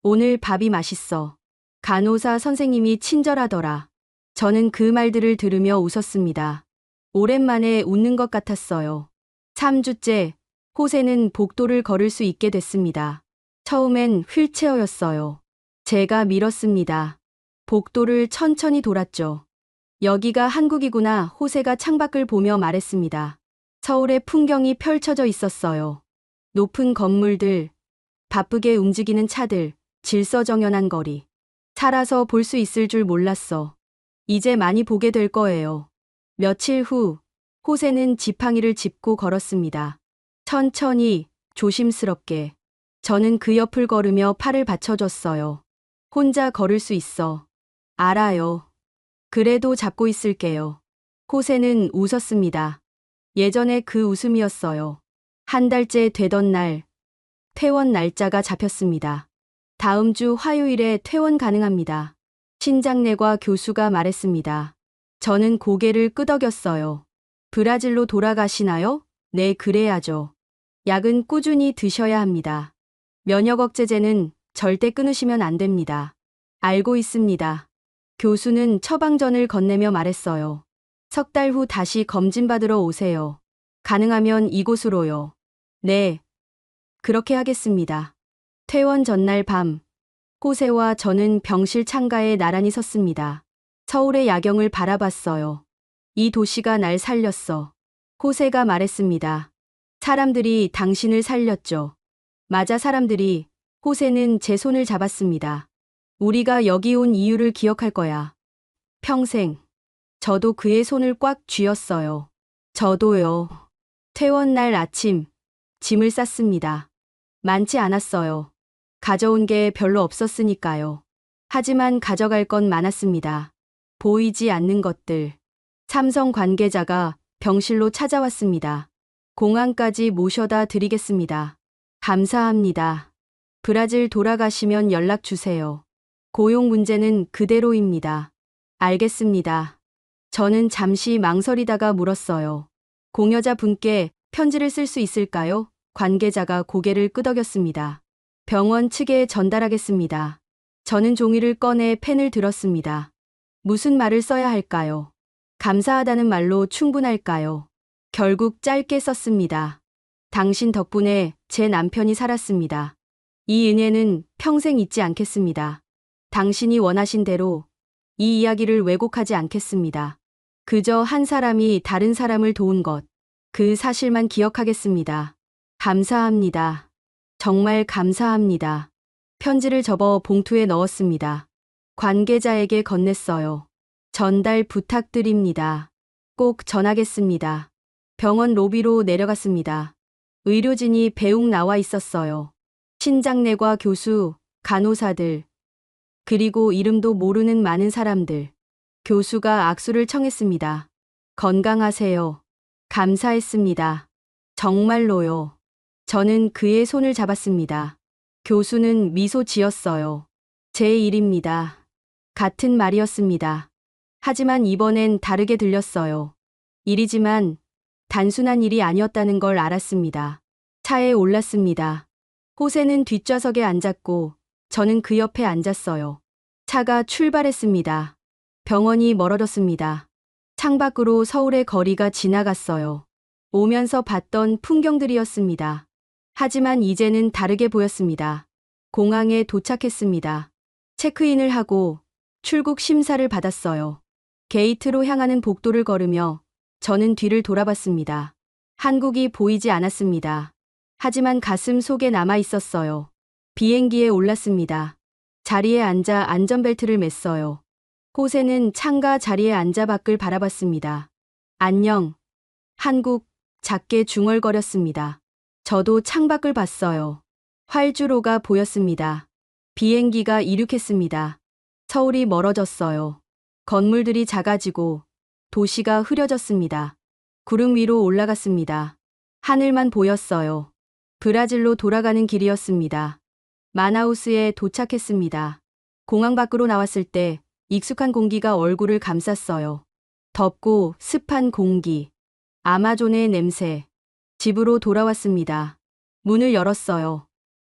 오늘 밥이 맛있어. 간호사 선생님이 친절하더라. 저는 그 말들을 들으며 웃었습니다. 오랜만에 웃는 것 같았어요. 3주째, 호세는 복도를 걸을 수 있게 됐습니다. 처음엔 휠체어였어요. 제가 밀었습니다. 복도를 천천히 돌았죠. 여기가 한국이구나. 호세가 창밖을 보며 말했습니다. 서울의 풍경이 펼쳐져 있었어요. 높은 건물들, 바쁘게 움직이는 차들, 질서정연한 거리. 살아서 볼 수 있을 줄 몰랐어. 이제 많이 보게 될 거예요. 며칠 후, 호세는 지팡이를 짚고 걸었습니다. 천천히, 조심스럽게. 저는 그 옆을 걸으며 팔을 받쳐줬어요. 혼자 걸을 수 있어. 알아요. 그래도 잡고 있을게요. 호세는 웃었습니다. 예전에 그 웃음이었어요. 한 달째 되던 날, 퇴원 날짜가 잡혔습니다. 다음 주 화요일에 퇴원 가능합니다. 신장내과 교수가 말했습니다. 저는 고개를 끄덕였어요. 브라질로 돌아가시나요? 네, 그래야죠. 약은 꾸준히 드셔야 합니다. 면역 억제제는 절대 끊으시면 안 됩니다. 알고 있습니다. 교수는 처방전을 건네며 말했어요. 3달 후 다시 검진받으러 오세요. 가능하면 이곳으로요. 네, 그렇게 하겠습니다. 퇴원 전날 밤, 호세와 저는 병실 창가에 나란히 섰습니다. 서울의 야경을 바라봤어요. 이 도시가 날 살렸어. 호세가 말했습니다. 사람들이 당신을 살렸죠. 맞아, 사람들이. 호세는 제 손을 잡았습니다. 우리가 여기 온 이유를 기억할 거야. 평생. 저도 그의 손을 꽉 쥐었어요. 저도요. 퇴원 날 아침, 짐을 쌌습니다. 많지 않았어요. 가져온 게 별로 없었으니까요. 하지만 가져갈 건 많았습니다. 보이지 않는 것들. 삼성 관계자가 병실로 찾아왔습니다. 공항까지 모셔다 드리겠습니다. 감사합니다. 브라질 돌아가시면 연락 주세요. 고용 문제는 그대로입니다. 알겠습니다. 저는 잠시 망설이다가 물었어요. 공여자 분께 편지를 쓸 수 있을까요? 관계자가 고개를 끄덕였습니다. 병원 측에 전달하겠습니다. 저는 종이를 꺼내 펜을 들었습니다. 무슨 말을 써야 할까요? 감사하다는 말로 충분할까요? 결국 짧게 썼습니다. 당신 덕분에 제 남편이 살았습니다. 이 은혜는 평생 잊지 않겠습니다. 당신이 원하신 대로 이 이야기를 왜곡하지 않겠습니다. 그저 한 사람이 다른 사람을 도운 것, 그 사실만 기억하겠습니다. 감사합니다. 정말 감사합니다. 편지를 접어 봉투에 넣었습니다. 관계자에게 건넸어요. 전달 부탁드립니다. 꼭 전하겠습니다. 병원 로비로 내려갔습니다. 의료진이 배웅 나와 있었어요. 신장내과 교수, 간호사들, 그리고 이름도 모르는 많은 사람들. 교수가 악수를 청했습니다. 건강하세요. 감사했습니다. 정말로요. 저는 그의 손을 잡았습니다. 교수는 미소 지었어요. 제 일입니다. 같은 말이었습니다. 하지만 이번엔 다르게 들렸어요. 일이지만 단순한 일이 아니었다는 걸 알았습니다. 차에 올랐습니다. 호세는 뒷좌석에 앉았고 저는 그 옆에 앉았어요. 차가 출발했습니다. 병원이 멀어졌습니다. 창밖으로 서울의 거리가 지나갔어요. 오면서 봤던 풍경들이었습니다. 하지만 이제는 다르게 보였습니다. 공항에 도착했습니다. 체크인을 하고 출국 심사를 받았어요. 게이트로 향하는 복도를 걸으며 저는 뒤를 돌아봤습니다. 한국이 보이지 않았습니다. 하지만 가슴 속에 남아 있었어요. 비행기에 올랐습니다. 자리에 앉아 안전벨트를 맸어요. 호세는 창가 자리에 앉아 밖을 바라봤습니다. 안녕. 한국, 작게 중얼거렸습니다. 저도 창밖을 봤어요. 활주로가 보였습니다. 비행기가 이륙했습니다. 서울이 멀어졌어요. 건물들이 작아지고 도시가 흐려졌습니다. 구름 위로 올라갔습니다. 하늘만 보였어요. 브라질로 돌아가는 길이었습니다. 마나우스에 도착했습니다. 공항 밖으로 나왔을 때 익숙한 공기가 얼굴을 감쌌어요. 덥고 습한 공기. 아마존의 냄새. 집으로 돌아왔습니다. 문을 열었어요.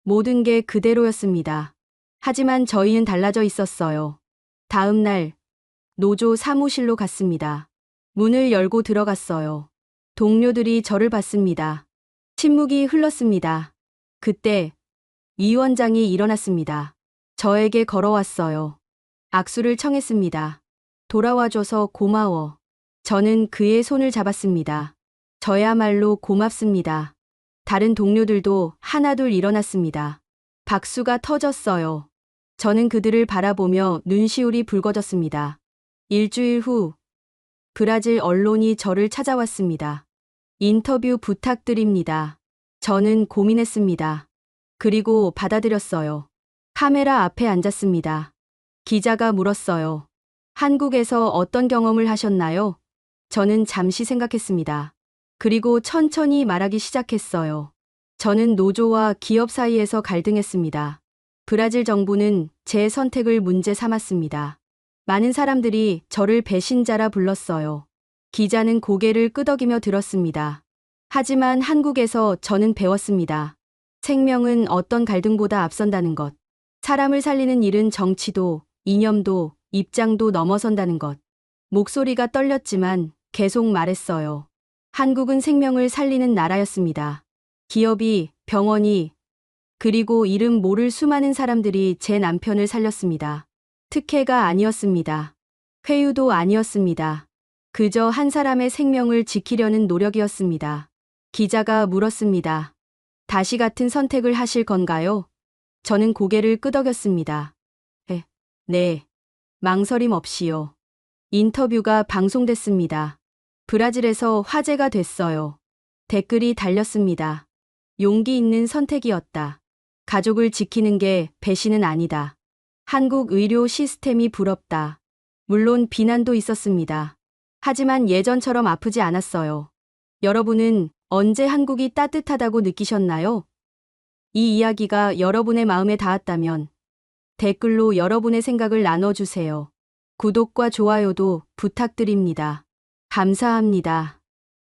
모든 게 그대로였습니다. 하지만 저희는 달라져 있었어요. 다음 날, 노조 사무실로 갔습니다. 문을 열고 들어갔어요. 동료들이 저를 봤습니다. 침묵이 흘렀습니다. 그때 위원장이 일어났습니다. 저에게 걸어왔어요. 악수를 청했습니다. 돌아와줘서 고마워. 저는 그의 손을 잡았습니다. 저야말로 고맙습니다. 다른 동료들도 하나둘 일어났습니다. 박수가 터졌어요. 저는 그들을 바라보며 눈시울이 붉어졌습니다. 일주일 후, 브라질 언론이 저를 찾아왔습니다. 인터뷰 부탁드립니다. 저는 고민했습니다. 그리고 받아들였어요. 카메라 앞에 앉았습니다. 기자가 물었어요. 한국에서 어떤 경험을 하셨나요? 저는 잠시 생각했습니다. 그리고 천천히 말하기 시작했어요. 저는 노조와 기업 사이에서 갈등했습니다. 브라질 정부는 제 선택을 문제 삼았습니다. 많은 사람들이 저를 배신자라 불렀어요. 기자는 고개를 끄덕이며 들었습니다. 하지만 한국에서 저는 배웠습니다. 생명은 어떤 갈등보다 앞선다는 것. 사람을 살리는 일은 정치도, 이념도, 입장도 넘어선다는 것. 목소리가 떨렸지만 계속 말했어요. 한국은 생명을 살리는 나라였습니다. 기업이, 병원이, 그리고 이름 모를 수많은 사람들이 제 남편을 살렸습니다. 특혜가 아니었습니다. 회유도 아니었습니다. 그저 한 사람의 생명을 지키려는 노력이었습니다. 기자가 물었습니다. 다시 같은 선택을 하실 건가요? 저는 고개를 끄덕였습니다. 네. 망설임 없이요. 인터뷰가 방송됐습니다. 브라질에서 화제가 됐어요. 댓글이 달렸습니다. 용기 있는 선택이었다. 가족을 지키는 게 배신은 아니다. 한국 의료 시스템이 부럽다. 물론 비난도 있었습니다. 하지만 예전처럼 아프지 않았어요. 여러분은 언제 한국이 따뜻하다고 느끼셨나요? 이 이야기가 여러분의 마음에 닿았다면 댓글로 여러분의 생각을 나눠주세요. 구독과 좋아요도 부탁드립니다. 감사합니다.